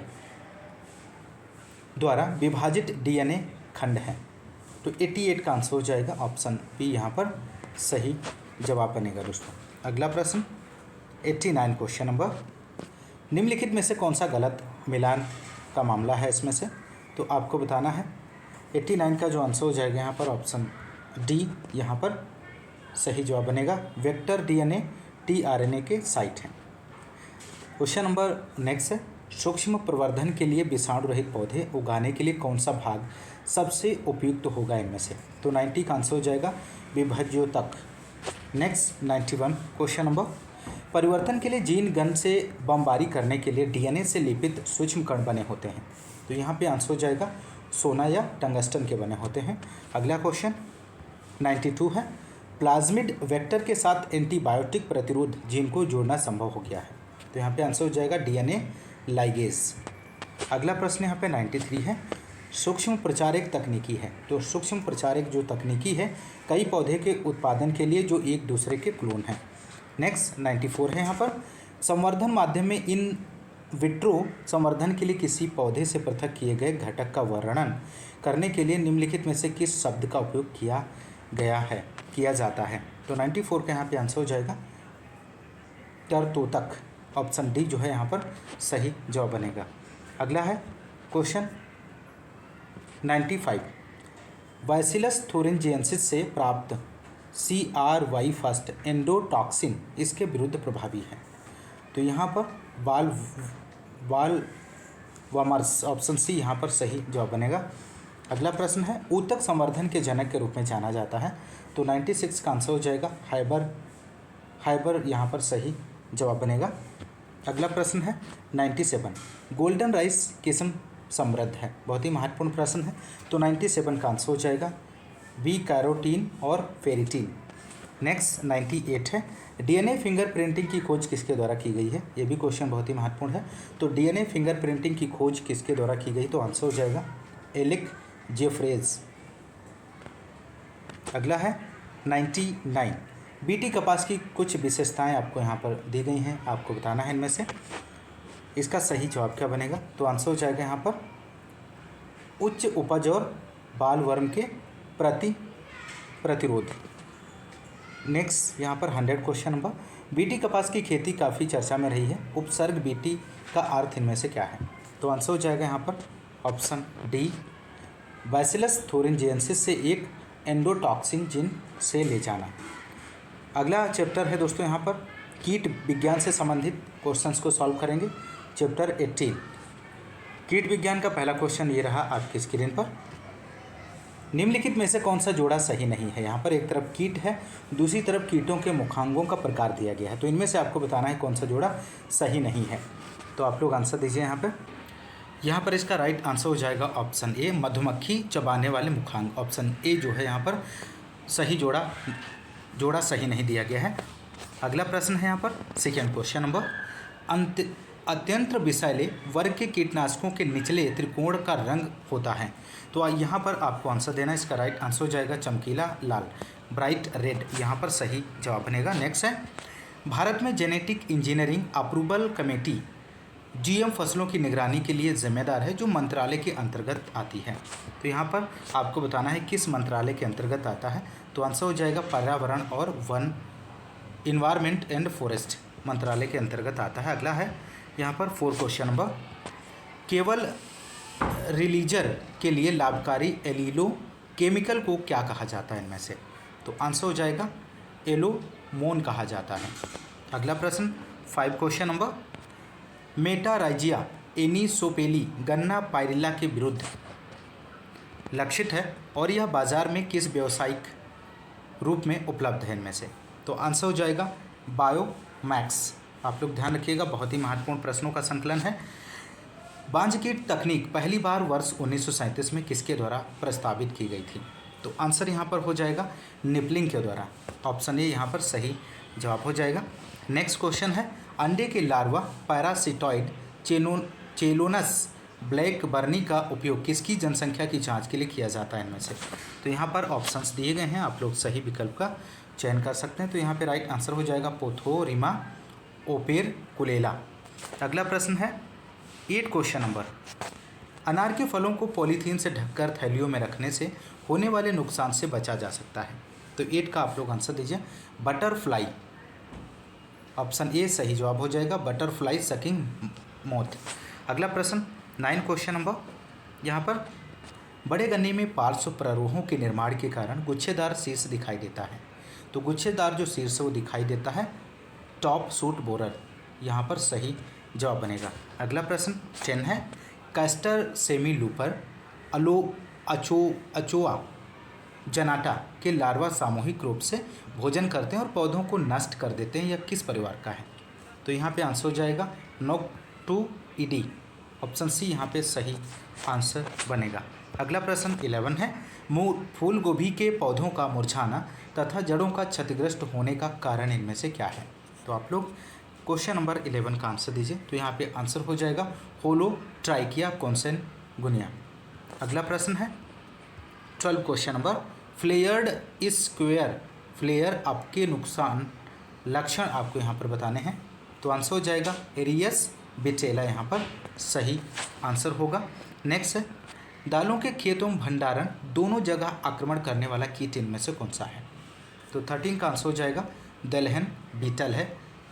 द्वारा विभाजित DNA खंड है, तो 88 का आंसर हो जाएगा ऑप्शन बी यहाँ पर सही जवाब बनेगा दोस्तों। अगला प्रश्न 89 क्वेश्चन नंबर, निम्नलिखित में से कौन सा गलत मिलान का मामला है इसमें से, तो आपको बताना है। 89 का जो आंसर हो जाएगा यहाँ पर ऑप्शन डी यहाँ पर सही जवाब बनेगा, वेक्टर DNA tRNA के साइट हैं। क्वेश्चन नंबर नेक्स्ट है, सूक्ष्म प्रवर्धन के लिए विषाणु रहित पौधे उगाने के लिए कौन सा भाग सबसे उपयुक्त होगा इनमें से, तो 90 का आंसर हो जाएगा विभज्योतक। नेक्स्ट 91 क्वेश्चन नंबर, परिवर्तन के लिए जीन गन से बमबारी करने के लिए DNA से लिपित सूक्ष्म कण बने होते हैं, तो यहाँ पे आंसर हो जाएगा सोना या टंगस्टन के बने होते हैं। अगला क्वेश्चन 92 है, प्लाज्मिड वेक्टर के साथ एंटीबायोटिक प्रतिरोध जीन को जोड़ना संभव हो गया है, तो यहाँ पे आंसर हो जाएगा DNA लाइगेज। अगला प्रश्न यहाँ पे 93 है, सूक्ष्म प्रचारक तकनीकी है। तो सूक्ष्म प्रचारक जो तकनीकी है कई पौधे के उत्पादन के लिए जो एक दूसरे के क्लोन हैं। नेक्स्ट 94 है यहाँ पर, संवर्धन माध्यम में इन विट्रो संवर्धन के लिए किसी पौधे से पृथक किए गए घटक का वर्णन करने के लिए निम्नलिखित में से किस शब्द का उपयोग किया जाता है। तो 94 का यहाँ पे आंसर हो जाएगा टर्तोतक। ऑप्शन डी जो है यहाँ पर सही जवाब बनेगा। अगला है क्वेश्चन 95, बैसिलस थुरिंजिएंसिस से प्राप्त CRY फर्स्ट एंडोटॉक्सिन इसके विरुद्ध प्रभावी है। तो यहाँ पर बाल वामर्स, ऑप्शन सी यहाँ पर सही जवाब बनेगा। अगला प्रश्न है, ऊतक संवर्धन के जनक के रूप में जाना जाता है। तो 96 का आंसर हो जाएगा हाइबर यहाँ पर सही जवाब बनेगा। अगला प्रश्न है 97, गोल्डन राइस किस्म समृद्ध है। बहुत ही महत्वपूर्ण प्रश्न है। तो 97 का आंसर हो जाएगा बी कैरोटीन और फेरिटीन। नेक्स्ट 98 है, DNA फिंगरप्रिंटिंग की खोज किसके द्वारा की गई है। ये भी क्वेश्चन बहुत ही महत्वपूर्ण है। तो DNA फिंगरप्रिंटिंग की खोज किसके द्वारा की गई, तो आंसर हो जाएगा एलिक जेफ्रेज। अगला है 99, BT कपास की कुछ विशेषताएं आपको यहाँ पर दी गई हैं, आपको बताना है इनमें से इसका सही जवाब क्या बनेगा। तो आंसर हो जाएगा यहाँ पर उच्च उपज और बालवर्म के प्रतिरोध। नेक्स्ट यहाँ पर 100 क्वेश्चन नंबर, BT कपास की खेती काफ़ी चर्चा में रही है। उपसर्ग BT का अर्थ इनमें से क्या है। तो आंसर हो जाएगा यहाँ पर ऑप्शन डी, बैसिलस थुरिंजिएंसिस से एक एंडोटॉक्सिन जीन से ले जाना। अगला चैप्टर है दोस्तों यहाँ पर कीट विज्ञान से संबंधित क्वेश्चंस को सॉल्व करेंगे। चैप्टर 18 कीट विज्ञान का पहला क्वेश्चन ये रहा आपकी स्क्रीन पर, निम्नलिखित में से कौन सा जोड़ा सही नहीं है। यहाँ पर एक तरफ कीट है, दूसरी तरफ कीटों के मुखांगों का प्रकार दिया गया है। तो इनमें से आपको बताना है कौन सा जोड़ा सही नहीं है। तो आप लोग आंसर दीजिए यहाँ पर इसका राइट आंसर हो जाएगा ऑप्शन ए, मधुमक्खी चबाने वाले मुखांग। ऑप्शन ए जो है यहाँ पर सही जोड़ा सही नहीं दिया गया है। अगला प्रश्न है यहाँ पर सेकेंड क्वेश्चन नंबर, अत्यंत विषैले वर्ग के कीटनाशकों के निचले त्रिकोण का रंग होता है। तो यहाँ पर आपको आंसर देना है, इसका राइट आंसर हो जाएगा चमकीला लाल, ब्राइट रेड। यहाँ पर सही जवाब बनेगा। नेक्स्ट है, भारत में genetic engineering approval committee GM फसलों की निगरानी के लिए जिम्मेदार है, जो मंत्रालय के अंतर्गत आती है। तो यहाँ पर आपको बताना है किस मंत्रालय के अंतर्गत आता है। तो आंसर हो जाएगा पर्यावरण और वन, इन्वायरमेंट एंड फॉरेस्ट मंत्रालय के अंतर्गत आता है। अगला है यहाँ पर 4 क्वेश्चन नंबर, केवल रिलीजर के लिए लाभकारी एलिलो केमिकल को क्या कहा जाता है इनमें से। तो आंसर हो जाएगा एलोमोन कहा जाता है। अगला प्रश्न 5 क्वेश्चन नंबर, मेटाराइजिया एनिसोपेली गन्ना पायरिल्ला के विरुद्ध लक्षित है और यह बाजार में किस व्यावसायिक रूप में उपलब्ध है इनमें से। तो आंसर हो जाएगा बायोमैक्स। आप लोग ध्यान रखिएगा, बहुत ही महत्वपूर्ण प्रश्नों का संकलन है। बांझ कीट तकनीक पहली बार वर्ष 1937 में किसके द्वारा प्रस्तावित की गई थी। तो आंसर यहाँ पर हो जाएगा निपलिंग के द्वारा। ऑप्शन ए यहाँ पर सही जवाब हो जाएगा। नेक्स्ट क्वेश्चन है, अंडे के लार्वा पैरासिटॉइड चेलोनस ब्लैक बर्नी का उपयोग किसकी जनसंख्या की जांच के लिए किया जाता है इनमें से। तो यहाँ पर ऑप्शंस दिए गए हैं, आप लोग सही विकल्प का चयन कर सकते हैं। तो यहाँ पे राइट आंसर हो जाएगा पोथोरिमा ओपेरकुलेला। अगला प्रश्न है 8 क्वेश्चन नंबर, अनार के फलों को पॉलीथीन से ढककर थैलियों में रखने से होने वाले नुकसान से बचा जा सकता है। तो 8 का आप लोग आंसर दीजिए बटरफ्लाई। ऑप्शन ए सही जवाब हो जाएगा, बटरफ्लाई सकिंग मोथ। अगला प्रश्न 9 क्वेश्चन नंबर, यहाँ पर बड़े गन्ने में पार्श्व प्ररोहों के निर्माण के कारण गुच्छेदार शीर्ष दिखाई देता है। तो गुच्छेदार जो शीर्ष वो दिखाई देता है टॉप सूट बोरर, यहाँ पर सही जवाब बनेगा। अगला प्रश्न 10 है, कैस्टर सेमी लूपर अचोआ जनाटा के लार्वा सामूहिक रूप से भोजन करते हैं और पौधों को नष्ट कर देते हैं, यह किस परिवार का है। तो यहाँ पे आंसर हो जाएगा नोक्टुइडी। ऑप्शन सी यहाँ पे सही आंसर बनेगा। अगला प्रश्न 11 है, फूल गोभी के पौधों का मुरझाना तथा जड़ों का क्षतिग्रस्त होने का कारण इनमें से क्या है। तो आप लोग क्वेश्चन नंबर 11 का आंसर दीजिए। तो यहाँ पे आंसर हो जाएगा होलोट्राइकिया कॉन्सेगुनिया। अगला प्रश्न है 12 question number, flared square flare up के नुकसान लक्षण आपको यहाँ पर बताने हैं। तो आंसर हो जाएगा एरियस बिटेला, यहाँ पर सही आंसर होगा। नेक्स्ट है दालों के खेतों में भंडारण दोनों जगह आक्रमण करने वाला कीट इनमें से कौन सा है। तो 13 का आंसर हो जाएगा दलहन बीटल है,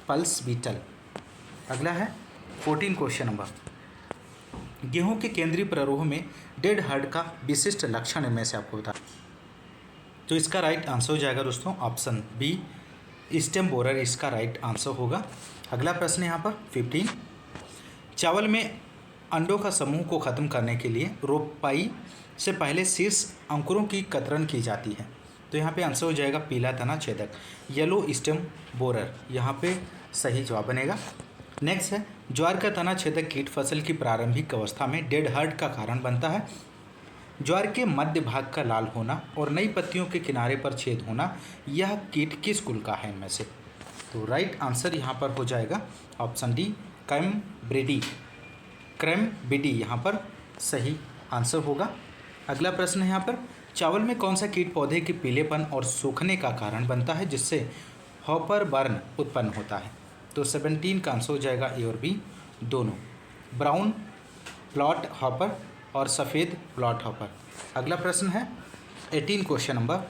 पल्स बीटल। अगला है 14 क्वेश्चन नंबर, गेहूं के केंद्रीय प्ररोह में डेड हर्ड का विशिष्ट लक्षण इनमें से आपको बता। तो इसका राइट आंसर हो जाएगा दोस्तों ऑप्शन बी, स्टेम बोरर इसका राइट आंसर होगा। अगला प्रश्न यहाँ पर 15, चावल में अंडों का समूह को ख़त्म करने के लिए रोपाई से पहले शीर्ष अंकुरों की कतरन की जाती है। तो यहाँ पे आंसर हो जाएगा पीला तना छेदक, येलो स्टेम बोरर, यहाँ पे सही जवाब बनेगा। नेक्स्ट है ज्वार का तना छेदक कीट फसल की प्रारंभिक अवस्था में डेड हर्ड का कारण बनता है। ज्वार के मध्य भाग का लाल होना और नई पत्तियों के किनारे पर छेद होना, यह कीट किस कुल का है इनमें से। तो राइट आंसर यहाँ पर हो जाएगा ऑप्शन डी, क्रैमबिडी यहाँ पर सही आंसर होगा। अगला प्रश्न है यहाँ पर, चावल में कौन सा कीट पौधे के पीलेपन और सूखने का कारण बनता है जिससे हॉपर बर्न उत्पन्न होता है। तो 17 का आंसर हो जाएगा ए और बी दोनों, ब्राउन प्लॉट हॉपर और सफ़ेद प्लॉट हॉपर। अगला प्रश्न है 18 क्वेश्चन नंबर,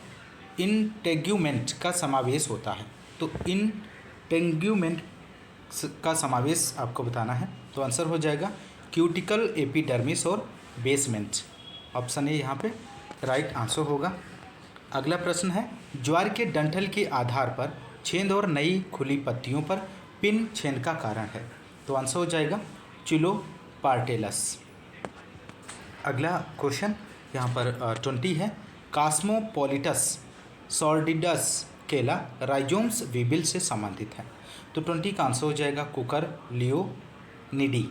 इंटेग्यूमेंट का समावेश होता है। तो इंटेग्यूमेंट का समावेश आपको बताना है। तो आंसर हो जाएगा क्यूटिकल एपिडर्मिस और बेसमेंट, ऑप्शन ए यहाँ पे राइट आंसर होगा। अगला प्रश्न है ज्वार के डंठल के आधार पर छेद और नई खुली पत्तियों पर पिन छेद का कारण है। तो आंसर हो जाएगा चिलोपार्टेलस। अगला क्वेश्चन यहाँ पर 20 है, कास्मोपोलिटस सॉर्डिडस केला राइजोम्स वीबिल से संबंधित है। तो 20 का आंसर हो जाएगा कुकर लियोनिडी।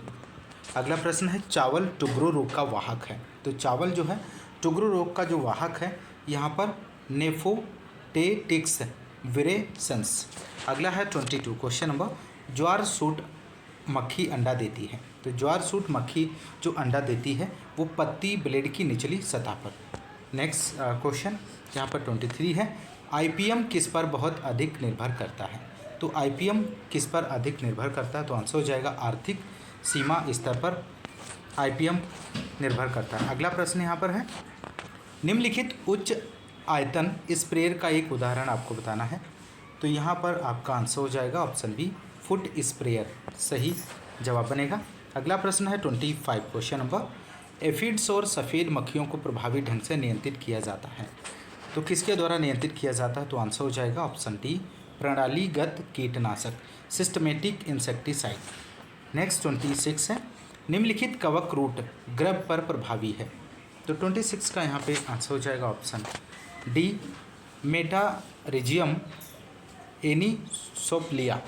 अगला प्रश्न है चावल टुगरो रोग का वाहक है। तो चावल जो है टुगरो रोग का जो वाहक है यहाँ पर नेफोटेटिक्स विरेसेंस। अगला है 22 क्वेश्चन नंबर, ज्वार सूट मक्खी अंडा देती है। तो ज्वार सूट मक्खी जो अंडा देती है वो पत्ती ब्लेड की निचली सतह पर। नेक्स्ट क्वेश्चन यहाँ पर 23 है, आईपीएम किस पर बहुत अधिक निर्भर करता है। तो आईपीएम किस पर अधिक निर्भर करता है। तो आंसर हो जाएगा आर्थिक सीमा स्तर पर आईपीएम निर्भर करता है। अगला प्रश्न यहाँ पर है, निम्नलिखित उच्च आयतन स्प्रेयर का एक उदाहरण आपको बताना है। तो यहाँ पर आपका आंसर हो जाएगा ऑप्शन बी, फुट स्प्रेयर, सही जवाब बनेगा। अगला प्रश्न है 25 क्वेश्चन नंबर, एफिड्स और सफ़ेद मक्खियों को प्रभावी ढंग से नियंत्रित किया जाता है। तो किसके द्वारा नियंत्रित किया जाता है। तो आंसर हो जाएगा ऑप्शन डी, प्रणालीगत कीटनाशक, सिस्टमेटिक इंसेक्टिसाइड। नेक्स्ट 26 है, निम्नलिखित कवक रूट ग्रब पर प्रभावी है। तो 26 का यहाँ पे आंसर हो जाएगा ऑप्शन डी, मेटारिजियम एनिसोप्लिया।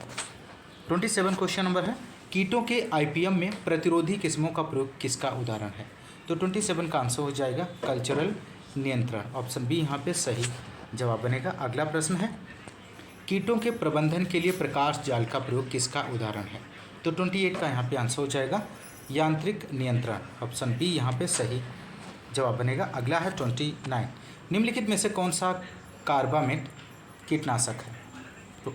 27 क्वेश्चन नंबर है, कीटों के आईपीएम में प्रतिरोधी किस्मों का प्रयोग किसका उदाहरण है। तो 27 का आंसर हो जाएगा कल्चरल नियंत्रण, ऑप्शन बी यहाँ पे सही जवाब बनेगा। अगला प्रश्न है, कीटों के प्रबंधन के लिए प्रकाश जाल का प्रयोग किसका उदाहरण है। तो 28 का यहाँ पे आंसर हो जाएगा यांत्रिक नियंत्रण, ऑप्शन बी यहाँ पे सही जवाब बनेगा। अगला है 29, निम्नलिखित में से कौन सा कार्बामेट कीटनाशक है। तो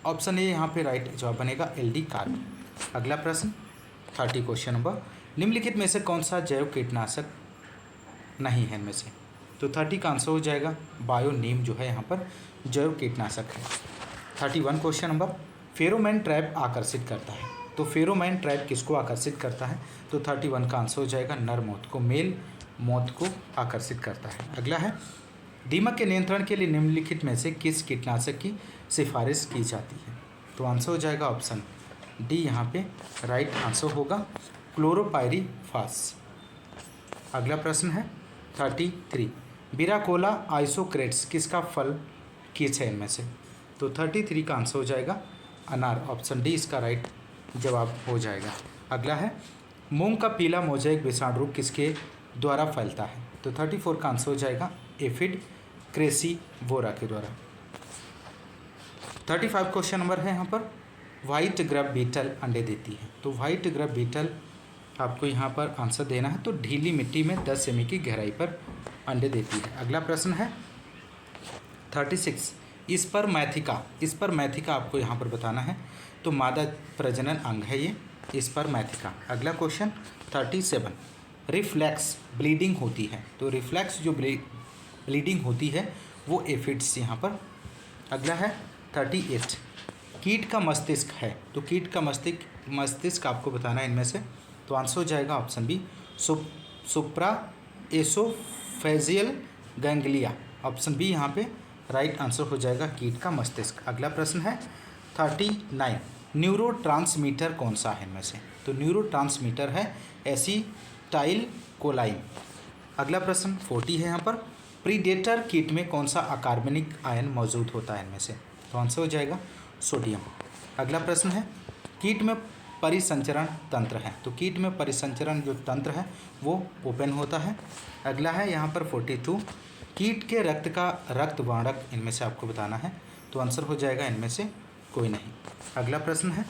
ऑप्शन ए यहाँ पे राइट जवाब बनेगा एलडी कार्ब। अगला प्रश्न 30 क्वेश्चन नंबर, निम्नलिखित में से कौन सा जैव कीटनाशक नहीं है इनमें से। तो 30 का आंसर हो जाएगा बायोनीम जो है यहाँ पर जैव कीटनाशक है। 31 क्वेश्चन नंबर, फेरोमोन ट्रैप आकर्षित करता है। तो फेरोमोन ट्रैप किसको आकर्षित करता है। तो 31 का आंसर हो जाएगा नर मौत को, मेल मौत को आकर्षित करता है। अगला है, दीमक के नियंत्रण के लिए निम्नलिखित में से किस कीटनाशक की सिफारिश की जाती है। तो आंसर हो जाएगा ऑप्शन डी यहाँ पे राइट आंसर होगा क्लोरोपाइरीफास। अगला प्रश्न है 33, बिराकोला आइसोक्रेट्स किसका फल किस है इनमें से। तो 33 का आंसर हो जाएगा अनार, ऑप्शन डी इसका राइट जवाब हो जाएगा। अगला है, मूंग का पीला मोज़ेक विषाणु रोग किसके द्वारा फैलता है। तो 34 का आंसर हो जाएगा एफिड क्रेसीवोरा के द्वारा। 35 क्वेश्चन नंबर है यहाँ पर, वाइट ग्रब बीटल अंडे देती है। तो वाइट ग्रब बीटल आपको यहाँ पर आंसर देना है। तो ढीली मिट्टी में 10 सेमी की गहराई पर अंडे देती है। अगला प्रश्न है 36, इस पर मैथिका आपको यहाँ पर बताना है। तो मादा प्रजनन अंग है ये, इस पर मैथिका। अगला क्वेश्चन 37, रिफ्लेक्स ब्लीडिंग होती है। तो रिफ्लेक्स जो ब्लीडिंग होती है वो एफिड्स यहाँ पर। अगला है 38, कीट का मस्तिष्क है। तो कीट का मस्तिष्क आपको बताना है इनमें से। तो आंसर हो जाएगा ऑप्शन बी, सुप्रा एसोफेजियल गैंग्लिया। ऑप्शन बी यहाँ पे राइट आंसर हो जाएगा, कीट का मस्तिष्क। अगला प्रश्न है 39, न्यूरोट्रांसमीटर कौन सा है इनमें से। तो न्यूरोट्रांसमीटर है एसिटाइल कोलाइन। अगला प्रश्न 40 है यहाँ पर, प्रीडेटर कीट में कौन सा अकार्बनिक आयन मौजूद होता है इनमें से। तो आंसर हो जाएगा सोडियम। अगला प्रश्न है, कीट में परिसंचरण तंत्र है। तो कीट में परिसंचरण जो तंत्र है वो ओपन होता है। अगला है यहाँ पर 42, कीट के रक्त का रक्त वर्णक इनमें से आपको बताना है। तो आंसर हो जाएगा इनमें से कोई नहीं। अगला प्रश्न है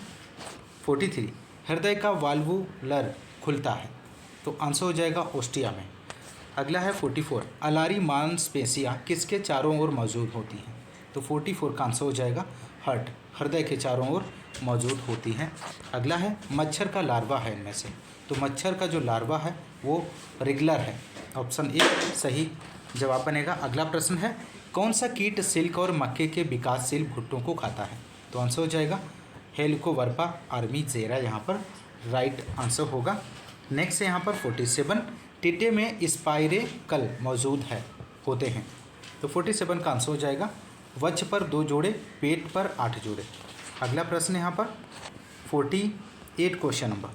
43, हृदय का वाल्वुलर खुलता है। तो आंसर हो जाएगा ओस्टिया में। अगला है 44, अलारी मांसपेशियाँ किसके चारों ओर मौजूद होती हैं। तो 44 का आंसर हो जाएगा हार्ट, हृदय के चारों ओर मौजूद होती हैं। अगला है मच्छर का लार्वा है इनमें से। तो मच्छर का जो लार्वा है वो रिगलर है। ऑप्शन ए सही जवाब बनेगा। अगला प्रश्न है, कौन सा कीट सिल्क और मक्के के विकासशील भुट्टों को खाता है। तो आंसर हो जाएगा हेलिकोवर्पा आर्मीजेरा, यहाँ पर राइट आंसर होगा। नेक्स्ट है यहाँ पर 47, टिड्डे में स्पाइरेकल मौजूद होते हैं। तो 47 का आंसर हो जाएगा, वक्ष पर 2 जोड़े, पेट पर 8 जोड़े। अगला प्रश्न यहाँ पर 48 क्वेश्चन नंबर,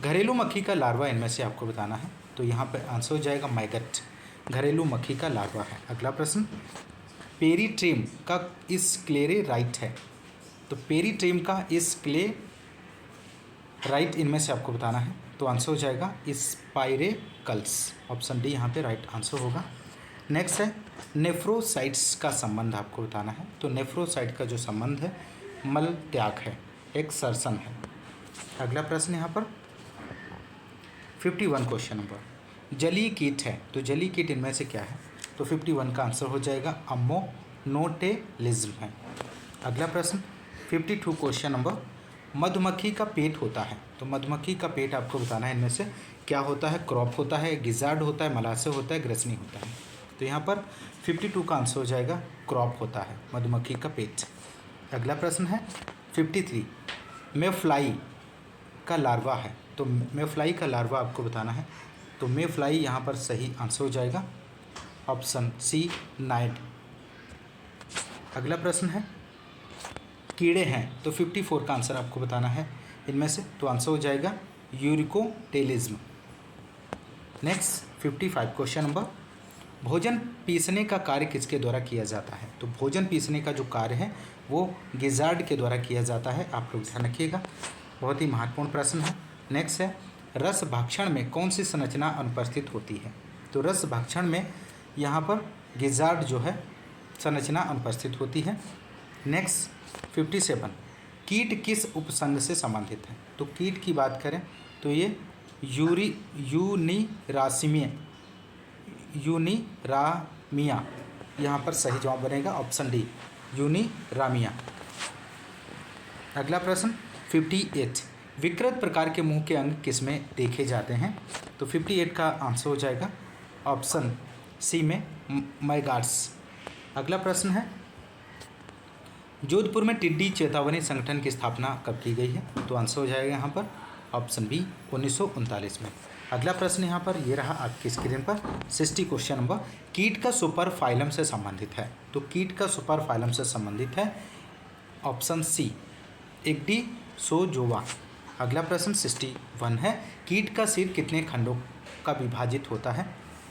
घरेलू मक्खी का लार्वा इनमें से आपको बताना है। तो यहाँ पर आंसर हो जाएगा मैगट, घरेलू मक्खी का लार्वा है। अगला प्रश्न, पेरीट्रिम का स्क्लेरेराइट है। तो पेरीट्रिम का स्क्लेराइट इनमें से आपको बताना है। तो आंसर हो जाएगा स्पाइरेकल्स। ऑप्शन डी यहाँ पे राइट आंसर होगा। नेक्स्ट है नेफ्रोसाइट्स का संबंध आपको बताना है। तो नेफ्रोसाइट का जो संबंध है मल त्याग है, एक्सर्शन है। अगला प्रश्न यहाँ पर 51 क्वेश्चन नंबर, जलीय कीट है। तो जलीय कीट इनमें से क्या है। तो 51 का आंसर हो जाएगा अम्मोनोटेलिज्म है। अगला प्रश्न 52 क्वेश्चन नंबर, मधुमक्खी का पेट होता है। तो मधुमक्खी का पेट आपको बताना है इनमें से क्या होता है, क्रॉप होता है, गिजार्ड होता है, मलासे होता है, ग्रसनी होता है। तो यहाँ पर 52 का आंसर हो जाएगा क्रॉप होता है मधुमक्खी का पेट। अगला प्रश्न है 53, मेफ्लाई का लार्वा है। तो मेफ्लाई का लार्वा आपको बताना है। तो मेफ्लाई यहाँ पर सही आंसर हो जाएगा, ऑप्शन सी नाइट। अगला प्रश्न है कीड़े हैं। तो 54 का आंसर आपको बताना है इनमें से। तो आंसर हो जाएगा यूरिकोटेलिज्म। नेक्स्ट 55 क्वेश्चन नंबर, भोजन पीसने का कार्य किसके द्वारा किया जाता है। तो भोजन पीसने का जो कार्य है वो गिजार्ड के द्वारा किया जाता है। आप लोग ध्यान रखिएगा, बहुत ही महत्वपूर्ण प्रश्न है। नेक्स्ट है रस भक्षण में कौन सी संरचना अनुपस्थित होती है। तो रस भक्षण में यहाँ पर गिजार्ड जो है संरचना अनुपस्थित होती है। नेक्स्ट 57, कीट किस उपसंघ से संबंधित है। तो कीट की बात करें तो ये यूनिरामिया यहाँ पर सही जवाब बनेगा, ऑप्शन डी यूनिरामिया। अगला प्रश्न 58, विकृत प्रकार के मुंह के अंग किसमें देखे जाते हैं। तो 58 का आंसर हो जाएगा ऑप्शन सी में मैगार्ड्स। अगला प्रश्न है जोधपुर में टिड्डी चेतावनी संगठन की स्थापना कब की गई है। तो आंसर हो जाएगा यहाँ पर ऑप्शन बी 1939 में। अगला प्रश्न यहाँ पर ये रहा आपकी स्क्रीन पर 60 क्वेश्चन नंबर, कीट का सुपर फाइलम से संबंधित है। तो कीट का सुपर फाइलम से संबंधित है ऑप्शन सी इक्डीसोजोआ। अगला प्रश्न 61 है, कीट का सिर कितने खंडों का विभाजित होता है।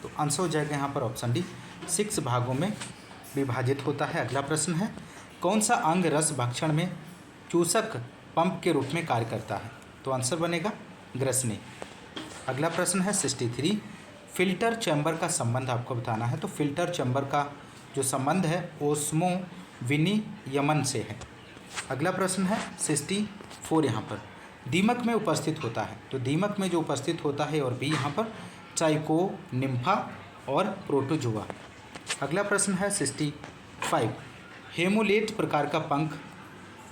तो आंसर हो जाएगा यहाँ पर ऑप्शन डी 6 भागों में विभाजित होता है। अगला प्रश्न है कौन सा अंग रस भक्षण में चूसक पंप के रूप में कार्य करता है। तो आंसर बनेगा ग्रसनी। अगला प्रश्न है 63, फिल्टर चैम्बर का संबंध आपको बताना है। तो फिल्टर चैम्बर का जो संबंध है ओस्मो विनियमन से है। अगला प्रश्न है 64 यहाँ पर दीमक में उपस्थित होता है। तो दीमक में जो उपस्थित होता है और बी यहाँ पर चाइको निम्फा और प्रोटोजुआ। अगला प्रश्न है 65 हेमोलेट प्रकार का पंख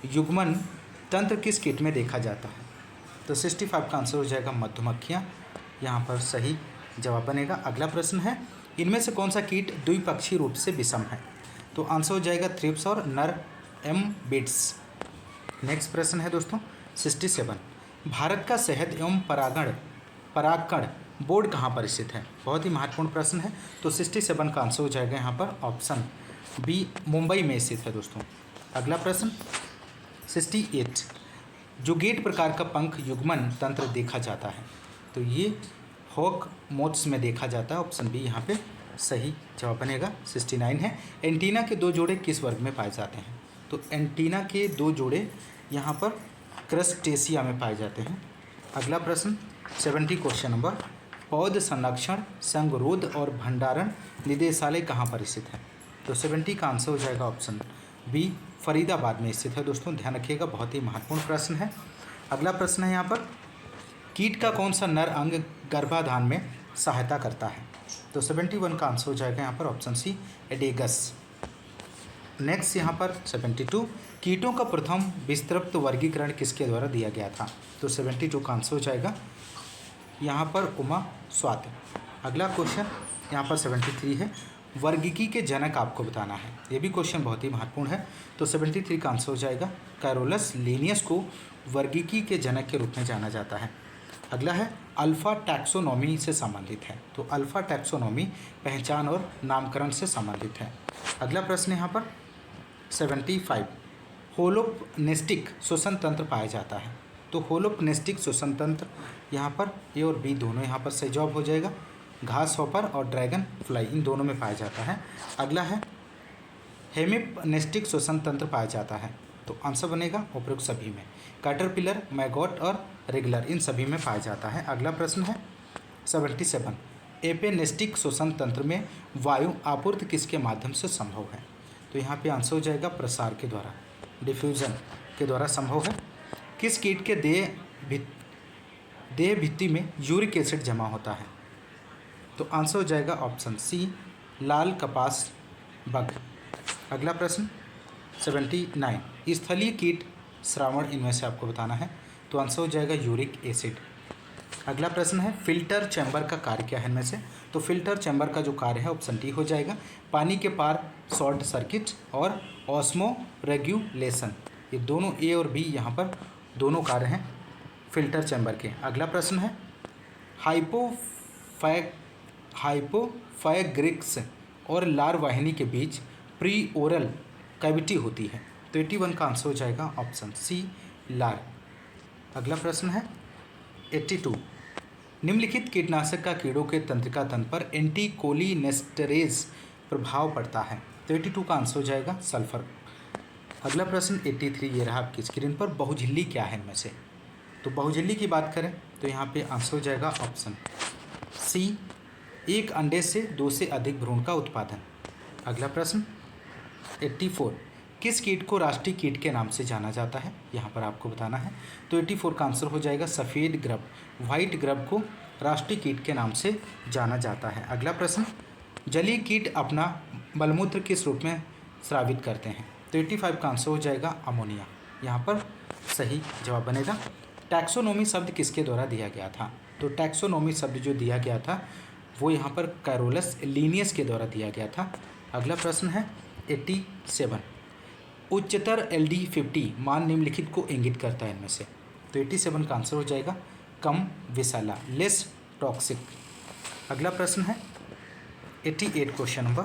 युग्मन तंत्र किस कीट में देखा जाता है। तो 65 का आंसर हो जाएगा मधुमक्खियाँ, यहाँ पर सही जवाब बनेगा। अगला प्रश्न है इनमें से कौन सा कीट द्विपक्षीय रूप से विषम है। तो आंसर हो जाएगा थ्रिप्स और नर एम्बिड्स। नेक्स्ट प्रश्न है दोस्तों 67 भारत का शहद एवं परागकण बोर्ड कहाँ पर स्थित है। बहुत ही महत्वपूर्ण प्रश्न है। तो 67 का आंसर हो जाएगा यहाँ पर ऑप्शन बी मुंबई में स्थित है दोस्तों। अगला प्रश्न 68 जुगेट प्रकार का पंख युग्मन तंत्र देखा जाता है। तो ये हॉक मोथ्स में देखा जाता है, ऑप्शन बी यहाँ पे सही जवाब बनेगा। 69 है एंटीना के दो जोड़े किस वर्ग में पाए जाते हैं। तो एंटीना के दो जोड़े यहाँ पर क्रस्टेशिया में पाए जाते हैं। अगला प्रश्न 70 क्वेश्चन नंबर पौध संरक्षण संगरोध और भंडारण निदेशालय कहाँ पर स्थित है। तो 70 का आंसर हो जाएगा ऑप्शन बी फरीदाबाद में स्थित है दोस्तों, ध्यान रखिएगा, बहुत ही महत्वपूर्ण प्रश्न है। अगला प्रश्न है यहाँ पर कीट का कौन सा नर अंग गर्भाधान में सहायता करता है। तो 71 का आंसर हो जाएगा यहाँ पर ऑप्शन सी एडेगस। नेक्स्ट यहाँ पर 72 कीटों का प्रथम विस्तृत वर्गीकरण किसके द्वारा दिया गया था। तो 72 का आंसर हो जाएगा यहाँ पर उमा स्वाति। अगला क्वेश्चन यहाँ पर 73 है वर्गीकी के जनक आपको बताना है। ये भी क्वेश्चन बहुत ही महत्वपूर्ण है। तो 73 का आंसर हो जाएगा कैरोलस लिनियस को वर्गीकी के जनक के रूप में जाना जाता है। अगला है अल्फ़ा टैक्सोनॉमी से संबंधित है। तो अल्फ़ा टैक्सोनॉमी पहचान और नामकरण से संबंधित है। अगला प्रश्न यहाँ पर 75 होलोपनेस्टिक श्वसन तंत्र पाया जाता है। तो होलोपनेस्टिक श्वसन तंत्र यहाँ पर ए और बी दोनों यहाँ पर सही जवाब हो जाएगा। घास हॉपर और ड्रैगन फ्लाई इन दोनों में पाया जाता है। अगला है हेमिपनेस्टिक श्वसन तंत्र पाया जाता है। तो आंसर बनेगा उपरोक्त सभी में। कैटरपिलर मैगोट और रेगुलर इन सभी में पाया जाता है। अगला प्रश्न है 77 एपेनेस्टिक श्वसन तंत्र में वायु आपूर्ति किसके माध्यम से संभव है। तो यहाँ पे आंसर हो जाएगा प्रसार के द्वारा, डिफ्यूजन के द्वारा संभव है। किस कीट के देह भित्ति में यूरिक एसिड जमा होता है। तो आंसर हो जाएगा ऑप्शन सी लाल कपास बग। अगला प्रश्न 79 स्थलीय कीट श्रावण इनमें से आपको बताना है। तो आंसर हो जाएगा यूरिक एसिड। अगला प्रश्न है फिल्टर चैम्बर का कार्य क्या है इनमें से। तो फिल्टर चैम्बर का जो कार्य है ऑप्शन डी हो जाएगा पानी के पार शॉर्ट सर्किट और ऑस्मो रेगुलेशन। ये दोनों ए और बी यहाँ पर दोनों कार्य हैं फिल्टर चैम्बर के। अगला प्रश्न है हाइपोफैग्रिक्स और लार वाहिनी के बीच प्री ओरल कैविटी होती है। तो 81 का आंसर हो जाएगा ऑप्शन सी लार। अगला प्रश्न है 82 निम्नलिखित कीटनाशक का कीड़ों के तंत्रिका तंत्र पर एंटीकोलिनेस्टरेज प्रभाव पड़ता है। तो 82 का आंसर हो जाएगा सल्फर। अगला प्रश्न 83 ये रहा आपकी स्क्रीन पर बहुझिल्ली क्या है इनमें से। तो बहुझिल्ली की बात करें तो यहाँ पे आंसर हो जाएगा ऑप्शन सी एक अंडे से 2 से अधिक भ्रूण का उत्पादन। अगला प्रश्न 84 किस कीट को राष्ट्रीय कीट के नाम से जाना जाता है, यहाँ पर आपको बताना है। तो 84 का आंसर हो जाएगा सफ़ेद ग्रब, वाइट ग्रब को राष्ट्रीय कीट के नाम से जाना जाता है। अगला प्रश्न जलीय कीट अपना मलमूत्र किस रूप में स्रावित करते हैं। तो 85 का आंसर हो जाएगा अमोनिया, यहाँ पर सही जवाब बनेगा। टैक्सोनोमी शब्द किसके द्वारा दिया गया था। तो टैक्सोनोमी शब्द जो दिया गया था वो यहाँ पर कैरोलस लिनियस के द्वारा दिया गया था। अगला प्रश्न है 87 उच्चतर LD50 मान निम्नलिखित को इंगित करता है इनमें से। तो 87 का आंसर हो जाएगा कम विषैला, लेस टॉक्सिक। अगला प्रश्न है 88 क्वेश्चन नंबर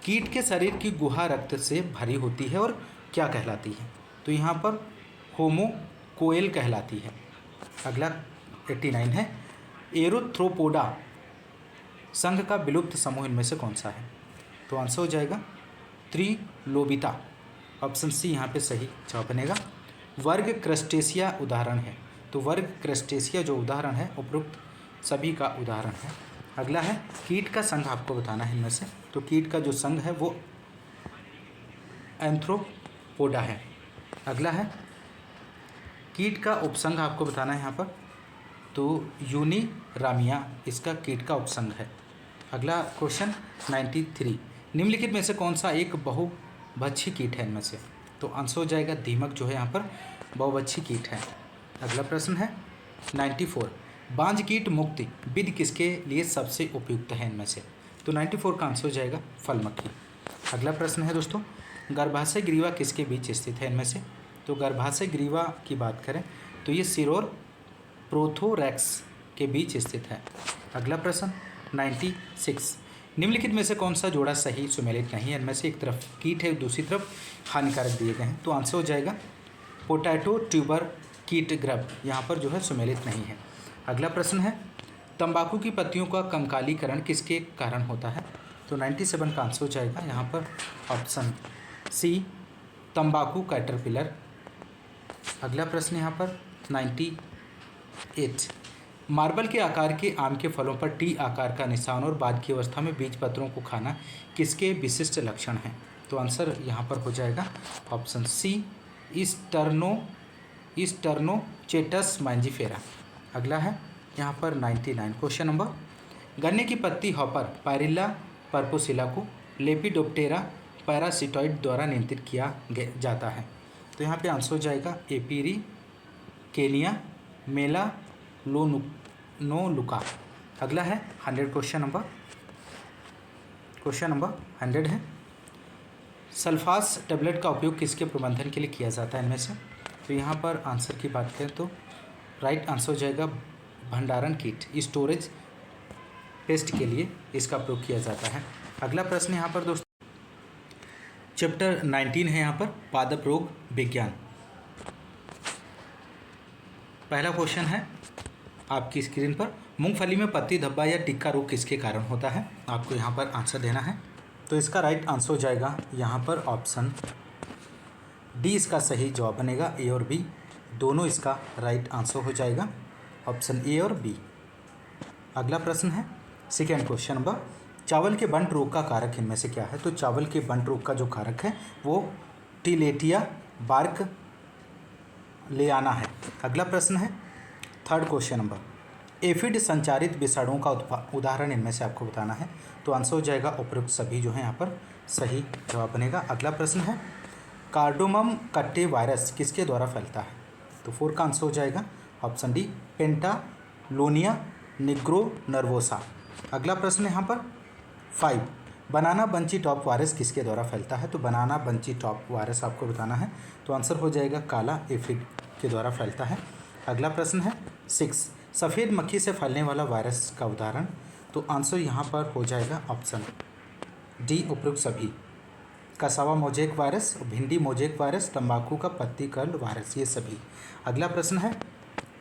कीट के शरीर की गुहा रक्त से भरी होती है और क्या कहलाती है। तो यहाँ पर होमोकोएल कहलाती है। अगला 89 है एरोथ्रोपोडा संघ का विलुप्त समूह इनमें से कौन सा है। तो आंसर हो जाएगा त्रिलोबिता, ऑप्शन सी यहाँ पे सही जवाब बनेगा। वर्ग क्रस्टेशिया उदाहरण है। तो वर्ग क्रस्टेशिया जो उदाहरण है उपरोक्त सभी का उदाहरण है। अगला है कीट का संघ आपको बताना है इनमें से। तो कीट का जो संघ है वो एंथ्रोपोडा है। अगला है कीट का उपसंग आपको बताना है यहाँ पर, तो यूनिरामिया इसका कीट का उपसंग है। अगला क्वेश्चन 93, निम्नलिखित में से कौन सा एक बहुभक्षी कीट है इनमें से? तो आंसर हो जाएगा दीमक जो है यहाँ पर बहुभक्षी कीट है। अगला प्रश्न है 94, बांझ कीट मुक्ति विधि किसके लिए सबसे उपयुक्त है इनमें से? तो 94 का आंसर हो जाएगा फल मक्खी। अगला प्रश्न है दोस्तों, गर्भाशय ग्रीवा किसके बीच स्थित है इनमें से? तो गर्भाशय ग्रीवा की बात करें तो ये सिर और प्रोथोरैक्स के बीच स्थित है। अगला प्रश्न 96, निम्नलिखित में से कौन सा जोड़ा सही सुमेलित नहीं है इनमें से? एक तरफ कीट है, दूसरी तरफ हानिकारक दिए गए हैं, तो आंसर हो जाएगा पोटैटो ट्यूबर कीट ग्रब यहाँ पर जो है सुमेलित नहीं है। अगला प्रश्न है तंबाकू की पत्तियों का कंकालीकरण किसके कारण होता है? तो 97 का आंसर हो जाएगा यहाँ पर ऑप्शन सी तंबाकू कैटरपिलर। अगला प्रश्न यहाँ पर 98, मार्बल के आकार के आम के फलों पर टी आकार का निशान और बाद की अवस्था में बीज पत्रों को खाना किसके विशिष्ट लक्षण हैं? तो आंसर यहाँ पर हो जाएगा ऑप्शन सी ईस्टर्नोचेटस मैंजिफेरा। अगला है यहाँ पर 99 क्वेश्चन नंबर, गन्ने की पत्ती हॉपर पायरिल्ला पर्पोसिला को लेपिडोप्टेरा पैरासिटॉइड द्वारा नियंत्रित किया जाता है। तो यहाँ पे आंसर हो जाएगा एपीरी केनिया मेला नोलुका। अगला है 100 क्वेश्चन नंबर 100 है, सल्फास टेबलेट का उपयोग किसके प्रबंधन के लिए किया जाता है इनमें से? तो यहाँ पर आंसर की बात करें तो राइट आंसर हो जाएगा भंडारण कीट स्टोरेज पेस्ट के लिए इसका प्रयोग किया जाता है। अगला प्रश्न यहाँ पर दोस्तों चैप्टर 19 है यहाँ पर पादप रोग विज्ञान। पहला क्वेश्चन है आपकी स्क्रीन पर, मूंगफली में पत्ती धब्बा या टिक्का रोग किसके कारण होता है? आपको यहाँ पर आंसर देना है। तो इसका राइट आंसर हो जाएगा यहाँ पर ऑप्शन डी इसका सही जवाब बनेगा। ए और बी दोनों इसका राइट आंसर हो जाएगा, ऑप्शन ए और बी। अगला प्रश्न है सेकेंड क्वेश्चन नंबर, चावल के बंट रोग का कारक इनमें से क्या है? तो चावल के बंट रोग का जो कारक है वो टिलेटिया बार्क लेआना है। अगला प्रश्न है थर्ड क्वेश्चन नंबर, एफिड संचारित विषाणुओं का उदाहरण इनमें से आपको बताना है। तो आंसर हो जाएगा उपयुक्त सभी जो है यहाँ पर सही जवाब बनेगा। अगला प्रश्न है कार्डोमम कट्टे वायरस किसके द्वारा फैलता है? तो 4 का आंसर हो जाएगा option D Pentalonia Negro nervosa. अगला प्रश्न है यहाँ पर 5, बनाना बंची टॉप वायरस किसके द्वारा फैलता है? तो बनाना बंची टॉप वायरस आपको बताना है, तो आंसर हो जाएगा काला एफिड के द्वारा फैलता है। अगला प्रश्न है 6, सफ़ेद मक्खी से फैलने वाला वायरस का उदाहरण? तो आंसर यहाँ पर हो जाएगा ऑप्शन डी उपयुक्त सभी, कसावा मोजेक वायरस, भिंडी मोजेक वायरस, तंबाकू का पत्ती कर्ल वायरस, ये सभी। अगला प्रश्न है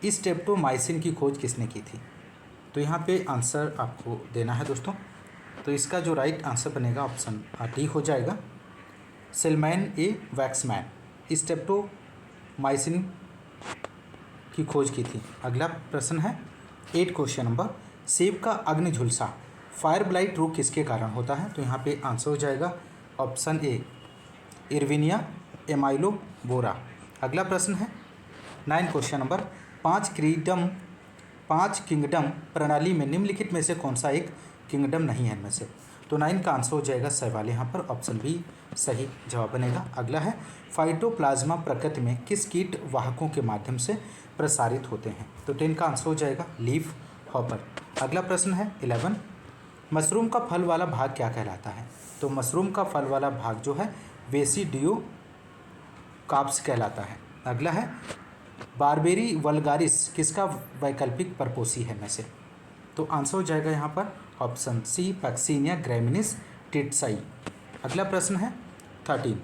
स्ट्रेप्टोमाइसिन की खोज किसने की थी? तो यहाँ पे आंसर आपको देना है दोस्तों। तो इसका जो राइट आंसर बनेगा ऑप्शन डी हो जाएगा सेलमैन ए वैक्समैन स्ट्रेप्टोमाइसिन की खोज की थी। अगला प्रश्न है 8 क्वेश्चन नंबर, सेब का अग्नि झुलसा फायर ब्लाइट रोग किसके कारण होता है? तो यहाँ पे आंसर हो जाएगा ऑप्शन ए इरविनिया एमाइलोबोरा। अगला प्रश्न है 9 क्वेश्चन नंबर, 5 किंगडम प्रणाली में निम्नलिखित में से कौन सा एक किंगडम नहीं है इनमें से? तो 9 का आंसर हो जाएगा सवाल यहाँ पर ऑप्शन बी सही जवाब बनेगा। अगला है फाइटोप्लाज्मा प्रकृति में किस कीट वाहकों के माध्यम से प्रसारित होते हैं? तो 10 का आंसर हो जाएगा लीफ हॉपर। अगला प्रश्न है 11, मशरूम का फल वाला भाग क्या कहलाता है? तो मशरूम का फल वाला भाग जो है वेसिडियो काप्स कहलाता है। अगला है बारबेरी वल्गारिस किसका वैकल्पिक परपोसी है में से? तो आंसर हो जाएगा यहाँ पर ऑप्शन सी पैक्सीनिया ग्रैमिनिस टिट्साई। अगला प्रश्न है 13,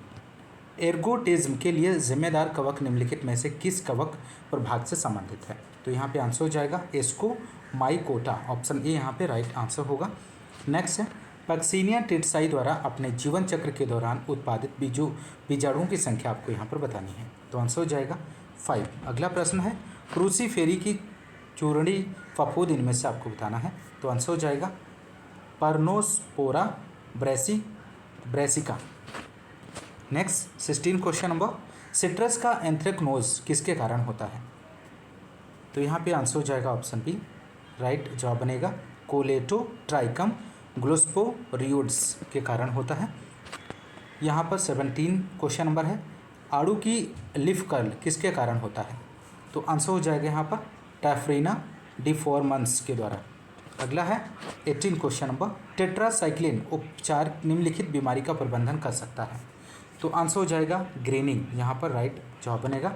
एर्गोटिज्म के लिए जिम्मेदार कवक निम्नलिखित में से किस कवक प्रभाग से संबंधित है? तो यहाँ पे आंसर हो जाएगा एस्कोमाइकोटा, ऑप्शन ए यहाँ पे राइट आंसर होगा। नेक्स्ट है पैक्सीनिया टिट्साई द्वारा अपने जीवन चक्र के दौरान उत्पादित बीजाणुओं की संख्या आपको यहाँ पर बतानी है, तो आंसर हो जाएगा 5। अगला प्रश्न है क्रूसीफेरी की चूर्णी फफूंद इनमें से आपको बताना है, तो आंसर हो जाएगा Peronospora brassicae. Next 16 question number, citrus का एंथ्रेक्नोज किसके कारण होता है? तो यहाँ पे आंसर हो जाएगा ऑप्शन बी, राइट जवाब बनेगा कोलेटोट्राइकम ग्लोस्पोरियोड्स के कारण होता है। यहाँ पर 17 क्वेश्चन नंबर है, आड़ू की लीफ कर्ल किसके कारण होता है? तो आंसर हो जाएगा यहाँ पर टैफ्रीना डिफॉर्मन्स के द्वारा। अगला है 18 क्वेश्चन नंबर, टेट्रासाइक्लिन उपचार निम्नलिखित बीमारी का प्रबंधन कर सकता है? तो आंसर हो जाएगा ग्रेनिंग, यहाँ पर राइट जवाब बनेगा।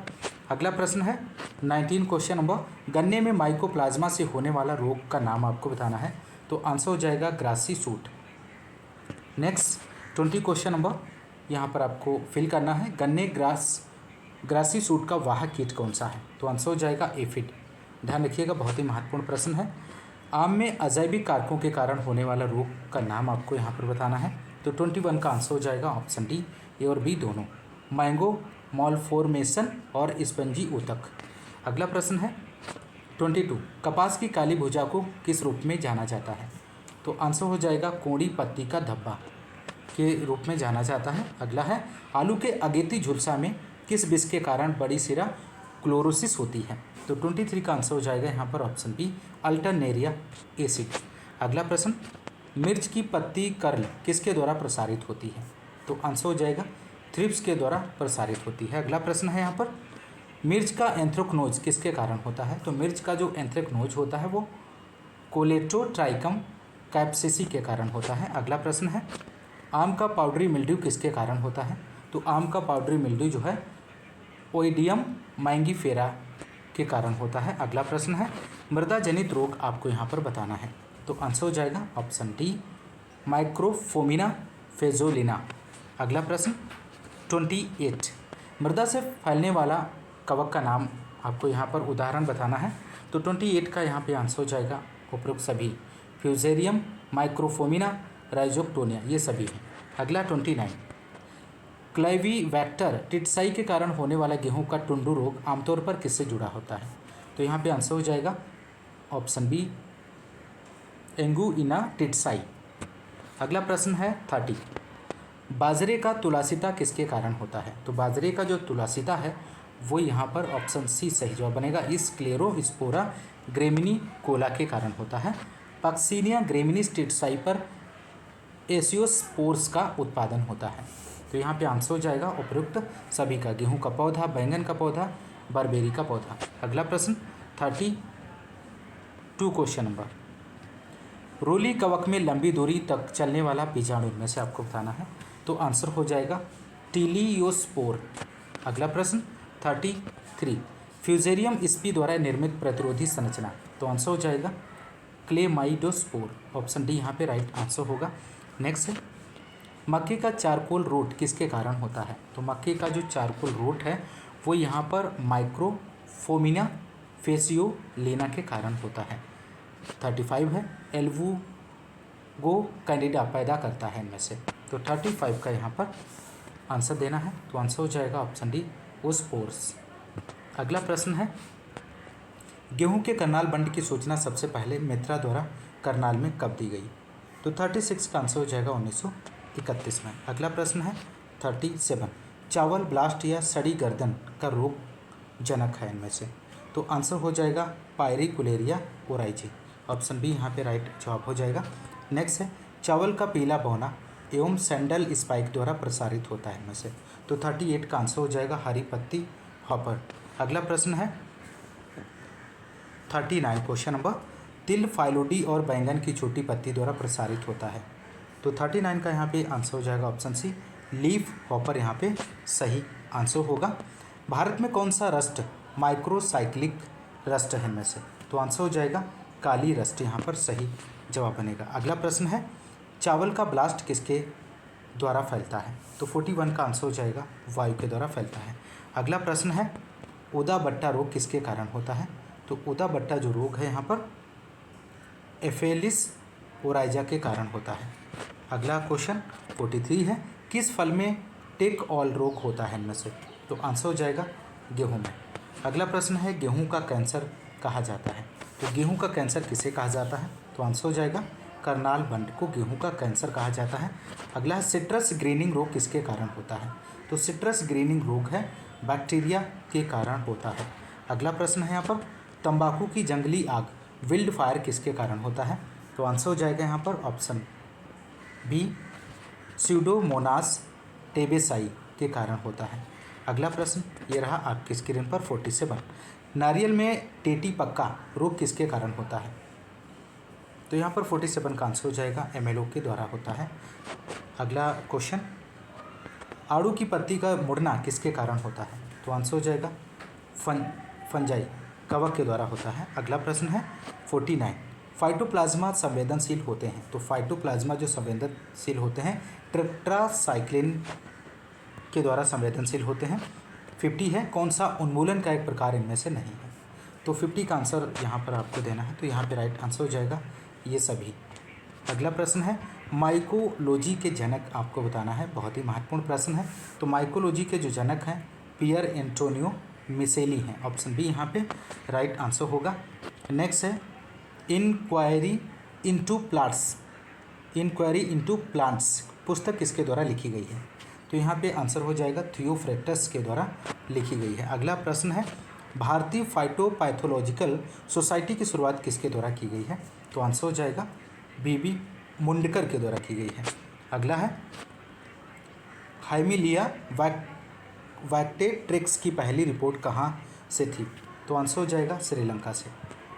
अगला प्रश्न है 19 क्वेश्चन नंबर, गन्ने में माइकोप्लाज्मा से होने वाला रोग का नाम आपको बताना है। तो आंसर हो जाएगा grassy suit. Next 20 question number, यहाँ पर आपको फिल करना है, गन्ने ग्रासी सूट का वाहक कीट कौन सा है? तो आंसर हो जाएगा एफिड। ध्यान रखिएगा, बहुत ही महत्वपूर्ण प्रश्न है। आम में अजैविक कारकों के कारण होने वाला रोग का नाम आपको यहाँ पर बताना है। तो 21 का आंसर हो जाएगा ऑप्शन डी, ए और बी दोनों, मैंगो मॉलफॉर्मेशन और स्पंजी ऊतक। अगला प्रश्न है 22, कपास की काली भुजा को किस रूप में जाना जाता है? तो आंसर हो जाएगा कोड़ी पत्ती का धब्बा के रूप में जाना जाता है। अगला है, आलू के अगेती झुलसा में किस विष के कारण बड़ी सिरा क्लोरोसिस होती है? तो 23 का आंसर हो जाएगा यहाँ पर ऑप्शन बी, अल्टरनेरिया एसिड। अगला प्रश्न, मिर्च की पत्ती कर्ल किसके द्वारा प्रसारित होती है? तो आंसर हो जाएगा थ्रिप्स के द्वारा प्रसारित होती है। अगला प्रश्न है यहाँ पर, मिर्च का एंथ्रेक्नोज किसके कारण होता है? तो मिर्च का जो एंथ्रेक्नोज होता है वो कोलेटोट्राइकम कैप्सिसी के कारण होता है। अगला प्रश्न है, आम का पाउडरी मिल्ड्यू किसके कारण होता है? तो आम का पाउडरी मिल्ड्यू जो है ओइडियम मैंगीफेरा के कारण होता है। अगला प्रश्न है, मृदा जनित रोग आपको यहाँ पर बताना है। तो आंसर हो जाएगा ऑप्शन डी, माइक्रोफोमिना फेजोलिना। अगला प्रश्न 28, मृदा से फैलने वाला कवक का नाम आपको यहाँ पर उदाहरण बताना है। तो 28 का यहाँ पे आंसर हो जाएगा उपरोक्त सभी, फ्यूजेरियम, माइक्रोफोमिना, राइजोक्टोनिया, ये सभी हैं। अगला 29, क्लाइवीबैक्टर टिटसाई के कारण होने वाला गेहूं का टुंडू रोग आमतौर पर किससे जुड़ा होता है? तो यहाँ पे आंसर हो जाएगा ऑप्शन बी, एंगुइना टिटसाई। अगला प्रश्न है 30, बाजरे का तुलासिता किसके कारण होता है? तो बाजरे का जो तुलासिता है वो यहाँ पर ऑप्शन सी सही जवाब बनेगा, इस क्लेरोस्पोरा ग्रेमिनी कोला के कारण होता है। पक्सीनिया ग्रेमिनिस टिटसाई पर एसियोस्पोर्स का उत्पादन होता है। तो यहाँ पे आंसर हो जाएगा उपयुक्त सभी का, गेहूं का पौधा, बैंगन का पौधा, बरबेरी का पौधा। अगला प्रश्न 32 क्वेश्चन नंबर, रोली कवक में लंबी दूरी तक चलने वाला बीजाणु में से आपको बताना है। तो आंसर हो जाएगा टीलियोस्पोर। अगला प्रश्न 33, फ्यूजेरियम स्पी द्वारा निर्मित प्रतिरोधी संरचना। तो आंसर हो जाएगा क्लेमाइडोस्पोर, ऑप्शन डी यहाँ पे राइट आंसर होगा। नेक्स्ट है, मक्के का चारकोल रूट किसके कारण होता है? तो मक्के का जो चारकोल रूट है वो यहाँ पर माइक्रोफोमिना फेसियोलिना के कारण होता है। 35 है, एल्वुगो कैंडिडा पैदा करता है इनमें से। तो 35 का यहाँ पर आंसर देना है। तो आंसर हो जाएगा ऑप्शन डी, ओस्पोर्स। अगला प्रश्न है, गेहूं के करनाल बंड की सूचना सबसे पहले मित्रा द्वारा करनाल में कब दी गई? तो 36 का आंसर हो जाएगा 1931 में। अगला प्रश्न है 37, चावल ब्लास्ट या सड़ी गर्दन का रोग जनक है इनमें से। तो आंसर हो जाएगा पायरिकुलेरिया ओराइजी, ऑप्शन बी यहाँ पे राइट जवाब हो जाएगा। नेक्स्ट है, चावल का पीला बौना एवं सैंडल स्पाइक द्वारा प्रसारित होता है इनमें से। तो 38 का आंसर हो जाएगा हरी पत्ती हॉपर। अगला प्रश्न है 39 क्वेश्चन नंबर, तिल, फाइलोडी और बैंगन की छोटी पत्ती द्वारा प्रसारित होता है। तो 39 का यहाँ पे आंसर हो जाएगा ऑप्शन सी, लीफ हॉपर यहाँ पे सही आंसर होगा। भारत में कौन सा रस्ट माइक्रोसाइक्लिक रस्ट है इनमें से? तो आंसर हो जाएगा काली रस्ट, यहाँ पर सही जवाब बनेगा। अगला प्रश्न है, चावल का ब्लास्ट किसके द्वारा फैलता है? तो 41 का आंसर हो जाएगा वायु के द्वारा फैलता है। अगला प्रश्न है, उदा बट्टा रोग किसके कारण होता है? तो उदा बट्टा जो रोग है यहाँ पर एफेलिस ओराइजा के कारण होता है। अगला क्वेश्चन 43 है, किस फल में टेक ऑल रोग होता है इनमें से? तो आंसर हो जाएगा गेहूं में। अगला प्रश्न है, गेहूं का कैंसर कहा जाता है। तो गेहूं का कैंसर किसे कहा जाता है? तो आंसर हो जाएगा करनाल बंड को गेहूं का कैंसर कहा जाता है। अगला है, सिट्रस ग्रीनिंग रोग किसके कारण होता है? तो सिट्रस ग्रीनिंग रोग है बैक्टीरिया के कारण होता है। अगला प्रश्न है यहाँ पर, तंबाकू की जंगली आग विल्ड फायर किसके कारण होता है? तो आंसर हो जाएगा यहाँ पर ऑप्शन बी, स्यूडोमोनास टेबेसाई के कारण होता है। अगला प्रश्न ये रहा आपकी स्क्रीन पर 47, नारियल में टेटी पक्का रोग किसके कारण होता है? तो यहाँ पर 47 का आंसर हो जाएगा एमएलओ के द्वारा होता है। अगला क्वेश्चन, आड़ू की पत्ती का मुड़ना किसके कारण होता है? तो आंसर हो जाएगा फंजाई कवक के द्वारा होता है। अगला प्रश्न है 49, फाइटोप्लाज्मा संवेदनशील होते हैं। तो फाइटोप्लाज्मा जो संवेदनशील होते हैं टेट्रासाइक्लिन के द्वारा संवेदनशील होते हैं। 50 है, कौन सा उन्मूलन का एक प्रकार इनमें से नहीं है? तो 50 का आंसर यहाँ पर आपको देना है, तो यहाँ पे राइट आंसर हो जाएगा ये सभी। अगला प्रश्न है, माइकोलॉजी के जनक आपको बताना है, बहुत ही महत्वपूर्ण प्रश्न है। तो माइकोलॉजी के जो जनक हैं पियर एंटोनियो मिसेली हैं, ऑप्शन बी यहाँ पे राइट आंसर होगा। नेक्स्ट है इंक्वायरी इनटू प्लांट्स पुस्तक किसके द्वारा लिखी गई है? तो यहाँ पे आंसर हो जाएगा थियोफ्रेक्टस के द्वारा लिखी गई है। अगला प्रश्न है, भारतीय फाइटोपैथोलॉजिकल सोसाइटी की शुरुआत किसके द्वारा की गई है? तो आंसर हो जाएगा बीबी मुंडकर के द्वारा की गई है। अगला है, हाइमिलिया वैक्टेट्रिक्स की पहली रिपोर्ट कहाँ से थी? तो आंसर हो जाएगा श्रीलंका से।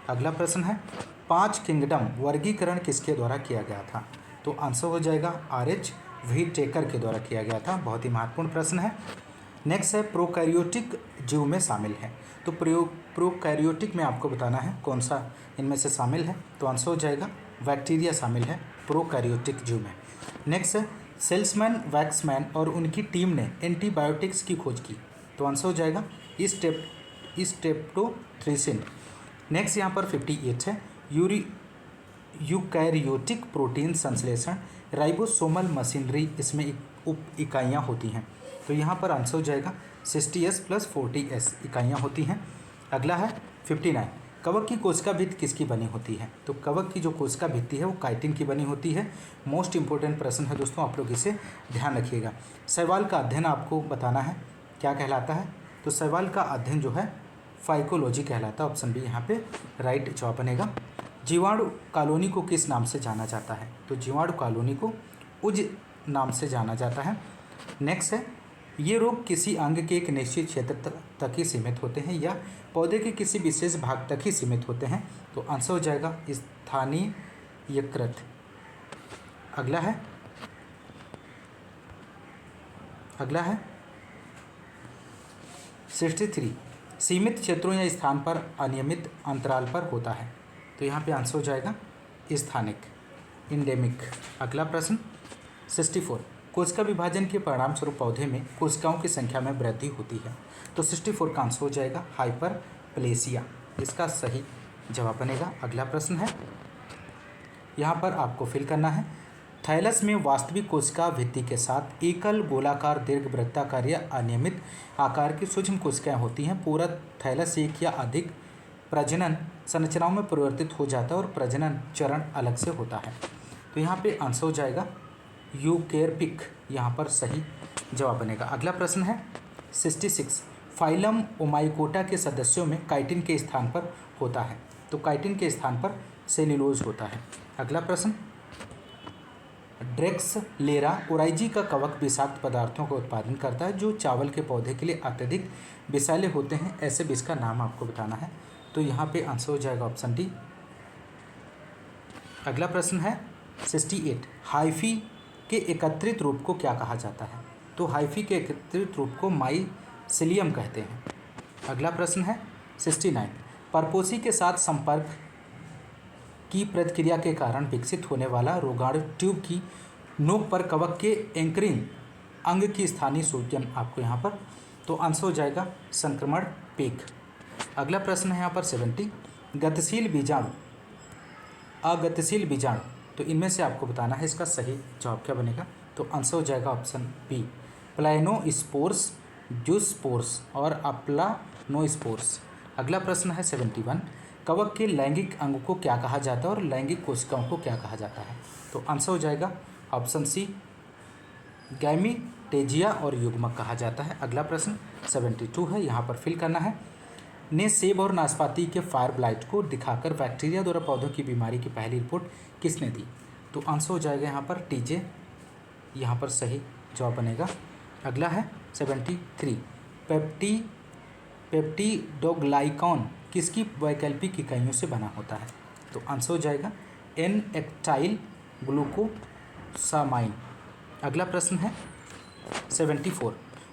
अगला प्रश्न है, 5 किंगडम वर्गीकरण किसके द्वारा किया गया था? तो आंसर हो जाएगा RH व्हीटेकर के द्वारा किया गया था, बहुत ही महत्वपूर्ण प्रश्न है। नेक्स्ट है, प्रोकैरियोटिक जीव में शामिल है। तो प्रोकैरियोटिक में आपको बताना है कौन सा इनमें से शामिल है। तो आंसर हो जाएगा बैक्टीरिया शामिल है प्रोकैरियोटिक जीव में। नेक्स्ट है, सेल्समैन वैक्समैन और उनकी टीम ने एंटीबायोटिक्स की खोज की। तो आंसर हो जाएगा स्ट्रेप्टोथ्रिसिन। नेक्स्ट यहाँ पर 58 है, यूकैरियोटिक प्रोटीन संश्लेषण राइबोसोमल मशीनरी इसमें उप इकाइयाँ होती हैं। तो यहाँ पर आंसर हो जाएगा 60S + 40S इकाइयाँ होती हैं। अगला है 59, कवक की कोशिका भित्ति किसकी बनी होती है? तो कवक की जो कोशिका भित्ति है वो काइटिन की बनी होती है। मोस्ट इंपॉर्टेंट प्रश्न है दोस्तों, आप लोग इसे ध्यान रखिएगा। शैवाल का अध्ययन आपको बताना है क्या कहलाता है? तो शैवाल का अध्ययन जो है फाइकोलॉजी कहलाता है, ऑप्शन बी यहाँ पे राइट जवाब बनेगा। जीवाणु कॉलोनी को किस नाम से जाना जाता है? तो जीवाणु कॉलोनी को उज नाम से जाना जाता है। नेक्स्ट है, ये रोग किसी अंग के एक निश्चित क्षेत्र तक ही सीमित होते हैं या पौधे के किसी विशेष भाग तक ही सीमित होते हैं? तो आंसर हो जाएगा स्थानीयकृत। अगला है 63, सीमित क्षेत्रों या स्थान पर अनियमित अंतराल पर होता है। तो यहाँ पे आंसर हो जाएगा स्थानिक, इंडेमिक। अगला प्रश्न 64, कोशिका विभाजन के परिणाम स्वरूप पौधे में कोशिकाओं की संख्या में वृद्धि होती है। तो 64 का आंसर हो जाएगा हाइपरप्लेसिया, इसका सही जवाब बनेगा। अगला प्रश्न है, यहाँ पर आपको फिल करना है, थैलस में वास्तविक कोशिका भित्ति के साथ एकल गोलाकार दीर्घवृत्ताकार या अनियमित आकार की सूक्ष्म कोशिकाएं होती हैं। पूरा थैलस एक या अधिक प्रजनन संरचनाओं में परिवर्तित हो जाता है और प्रजनन चरण अलग से होता है। तो यहाँ पे आंसर हो जाएगा यूकेरपिक, यहाँ पर सही जवाब बनेगा। अगला प्रश्न है 66, फाइलम ओमाइकोटा के सदस्यों में काइटिन के स्थान पर होता है। तो काइटिन के स्थान पर सेल्यूलोज होता है। अगला प्रश्न, ड्रेक्सलेरा ओराइजी का कवक विषाक्त पदार्थों का उत्पादन करता है जो चावल के पौधे के लिए अत्यधिक विषैले होते हैं, ऐसे विष का नाम आपको बताना है। तो यहाँ पे आंसर हो जाएगा ऑप्शन डी। अगला प्रश्न है 68, हाइफी के एकत्रित रूप को क्या कहा जाता है? तो हाइफी के एकत्रित रूप को माइसिलियम कहते हैं। अगला प्रश्न है 69, परपोसी के साथ संपर्क की प्रतिक्रिया के कारण विकसित होने वाला रोगाणु ट्यूब की नोक पर कवक के एंकरिंग अंग की स्थानीय सूजन आपको यहाँ पर, तो आंसर हो जाएगा संक्रमण पेक। अगला प्रश्न है यहाँ पर 70, गतिशील बीजाणु अगतिशील बीजाणु, तो इनमें से आपको बताना है इसका सही जवाब क्या बनेगा। तो आंसर हो जाएगा ऑप्शन बी, प्लानोस्पोर्स, जूस्पोर्स और अप्लानोस्पोर्स। अगला प्रश्न है 71, कवक के लैंगिक अंग को क्या कहा जाता है और लैंगिक कोशिकाओं को क्या कहा जाता है? तो आंसर हो जाएगा ऑप्शन सी, गैमीटेट टेजिया और युग्मक कहा जाता है। अगला प्रश्न 72 है, यहाँ पर फिल करना है। ने सेब और नाशपाती के फायर ब्लाइट को दिखाकर बैक्टीरिया द्वारा पौधों की बीमारी की पहली रिपोर्ट किसने दी? तो आंसर हो जाएगा यहाँ पर टीजे, यहाँ पर सही जवाब बनेगा। अगला है 73, पेप्टिडोग्लाइकॉन किसकी वैकल्पिक इकाइयों से बना होता है? तो आंसर हो जाएगा एन एक्टाइल ग्लूकोसामाइन। अगला प्रश्न है 74,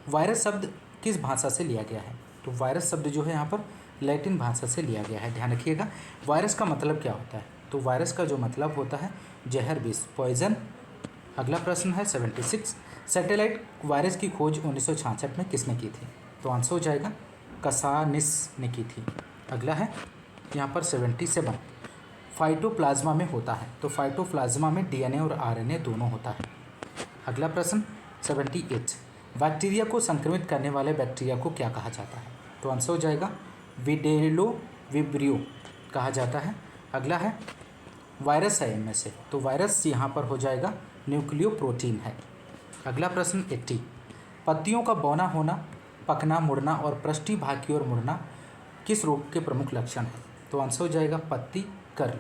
वायरस शब्द किस भाषा से लिया गया है? तो वायरस शब्द जो है यहाँ पर लैटिन भाषा से लिया गया है। ध्यान रखिएगा वायरस का मतलब क्या होता है? तो वायरस का जो मतलब होता है जहर विष, पॉइजन। अगला प्रश्न है 76, सैटेलाइट वायरस की खोज 1966 में किसने की थी? तो आंसर हो जाएगा कसानिस ने की थी। अगला है यहाँ पर 77, फाइटोप्लाज्मा में होता है। तो फाइटोप्लाज्मा में डीएनए और आरएनए दोनों होता है। अगला प्रश्न 78, बैक्टीरिया को संक्रमित करने वाले बैक्टीरिया को क्या कहा जाता है? तो आंसर हो जाएगा विडेलो विब्रियो कहा जाता है। अगला है वायरस है इनमें से, तो वायरस यहाँ पर हो जाएगा न्यूक्लियोप्रोटीन है। अगला प्रश्न 80, पत्तियों का बौना होना, पकना, मुड़ना और पृष्ठीय भाग की ओर मुड़ना किस रोग के प्रमुख लक्षण है? तो आंसर हो जाएगा पत्ती कर्ल,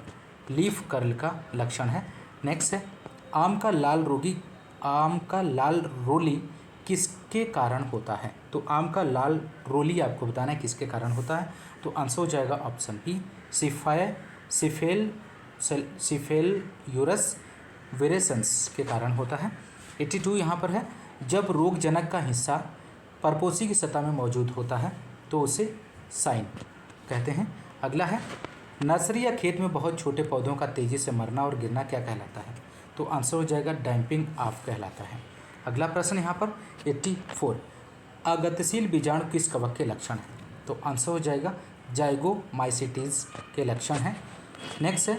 लीफ कर्ल का लक्षण है। नेक्स्ट है आम का लाल रोली किसके कारण होता है? तो आम का लाल रोली आपको बताना है किसके कारण होता है। तो आंसर हो जाएगा ऑप्शन बी सिफेलयूरस वेरेसेंस के कारण होता है। 82 यहाँ पर है, जब रोगजनक का हिस्सा परपोसी की सतह में मौजूद होता है तो उसे साइन कहते हैं। अगला है नर्सरी या खेत में बहुत छोटे पौधों का तेज़ी से मरना और गिरना क्या कहलाता है? तो आंसर हो जाएगा डैम्पिंग ऑफ कहलाता है। अगला प्रश्न यहाँ पर 84, अगतिशील बीजाणु किस कवक के लक्षण है? तो आंसर हो जाएगा जाइगोमाइसिटीज के लक्षण हैं। नेक्स्ट है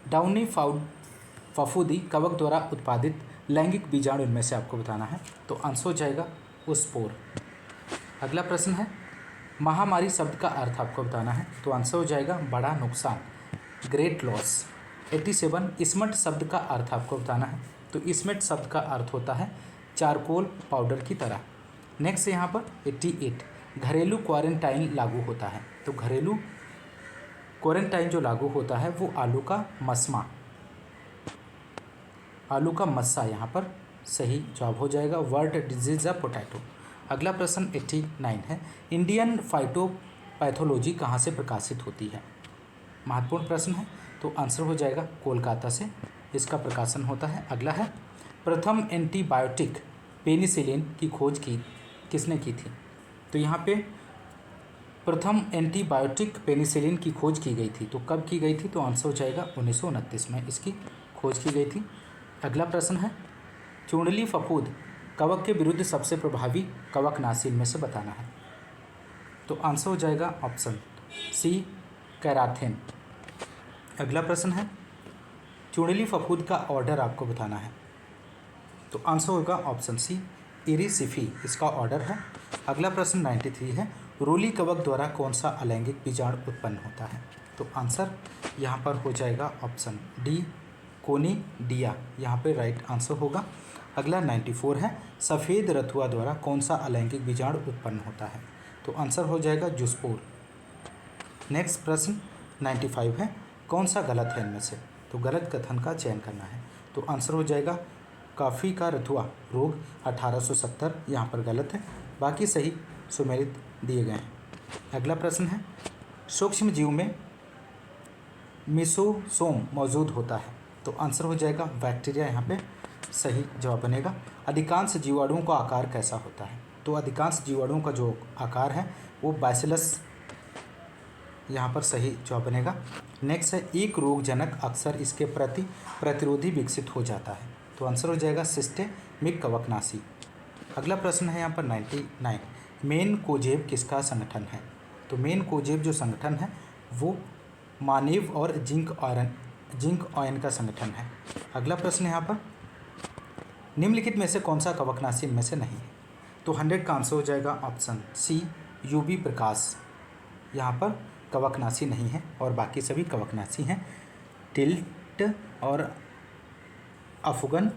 डाउनी फफूदी कवक द्वारा उत्पादित लैंगिक बीजाणु इनमें से आपको बताना है। तो आंसर हो जाएगा स्पोर। अगला प्रश्न है महामारी शब्द का अर्थ आपको बताना है। तो आंसर हो जाएगा बड़ा नुकसान, ग्रेट लॉस। 87, इसमट शब्द का अर्थ आपको बताना है। तो इसमट शब्द का अर्थ होता है चारकोल पाउडर की तरह। नेक्स्ट यहाँ पर 88, घरेलू क्वारंटाइन लागू होता है। तो घरेलू क्वारंटाइन जो लागू होता है वो आलू का मस्सा यहाँ पर सही जवाब हो जाएगा। Word disease of potato. अगला प्रश्न 89 है, इंडियन फाइटोपैथोलॉजी कहाँ से प्रकाशित होती है? महत्वपूर्ण प्रश्न है। तो आंसर हो जाएगा कोलकाता से इसका प्रकाशन होता है। अगला है प्रथम एंटीबायोटिक पेनिसिलिन की खोज किसने की थी? तो यहाँ पे प्रथम एंटीबायोटिक पेनिसिलिन की खोज की गई थी। तो कब की गई थी? तो आंसर हो जाएगा 1929 में इसकी खोज की गई थी। अगला प्रश्न है चूंडली फफूंद कवक के विरुद्ध सबसे प्रभावी कवकनाशी में से बताना है। तो आंसर हो जाएगा ऑप्शन सी कैराथेन। अगला प्रश्न है चूंडली फफूंद का ऑर्डर आपको बताना है। तो आंसर होगा ऑप्शन सी इरिसिफी इसका ऑर्डर है। अगला प्रश्न 93 है, रोली कवक द्वारा कौन सा अलैंगिक बीजाणु उत्पन्न होता है? तो आंसर यहाँ पर हो जाएगा ऑप्शन डी कोनिडिया, यहाँ पे राइट आंसर होगा। अगला 94 है, सफ़ेद रथुआ द्वारा कौन सा अलैंगिक बीजाणु उत्पन्न होता है? तो आंसर हो जाएगा जूस्पोर। नेक्स्ट प्रश्न 95 है, कौन सा गलत है इनमें से? तो गलत कथन का चयन करना है। तो आंसर हो जाएगा कॉफ़ी का रथुआ रोग 1870 यहाँ पर गलत है, बाकी सही सुमेलित दिए गए हैं। अगला प्रश्न है, सूक्ष्म जीव में मिसोसोम मौजूद होता है। तो आंसर हो जाएगा बैक्टीरिया, यहाँ पे सही जवाब बनेगा। अधिकांश जीवाणुओं का आकार कैसा होता है? तो अधिकांश जीवाणुओं का जो आकार है वो बैसिलस, यहाँ पर सही जवाब बनेगा। नेक्स्ट है, एक रोगजनक अक्सर इसके प्रति प्रतिरोधी विकसित हो जाता है। तो आंसर हो जाएगा सिस्टेमिक कवकनाशी। अगला प्रश्न है यहाँ पर 99, मेन कोजेब किसका संगठन है? तो मेन कोजेब जो संगठन है वो मानेव और जिंक आयन का संगठन है। अगला प्रश्न यहाँ पर, निम्नलिखित में से कौन सा कवकनाशी इनमें से नहीं है? तो 100 का आंसर हो जाएगा ऑप्शन सी यूवी प्रकाश, यहाँ पर कवकनाशी नहीं है और बाकी सभी कवकनाशी हैं। टिल्ट और अफगन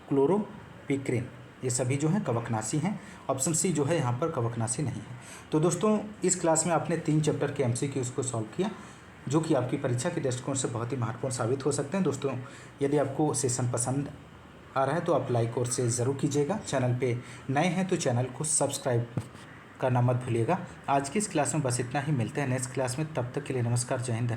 क्लोरोपिक्रिन ये सभी जो हैं कवकनाशी हैं। ऑप्शन सी जो है यहाँ पर कवकनाशी नहीं है। तो दोस्तों इस क्लास में आपने 3 चैप्टर के MCQs को सॉल्व किया, जो कि आपकी परीक्षा के दृष्टिकोण से बहुत ही महत्वपूर्ण साबित हो सकते हैं। दोस्तों यदि आपको सेशन पसंद आ रहा है तो आप लाइक और शेयर ज़रूर कीजिएगा। चैनल पे नए हैं तो चैनल को सब्सक्राइब करना मत भूलिएगा। आज की इस क्लास में बस इतना ही, मिलते हैं नेक्स्ट क्लास में। तब तक के लिए नमस्कार, जय हिंद।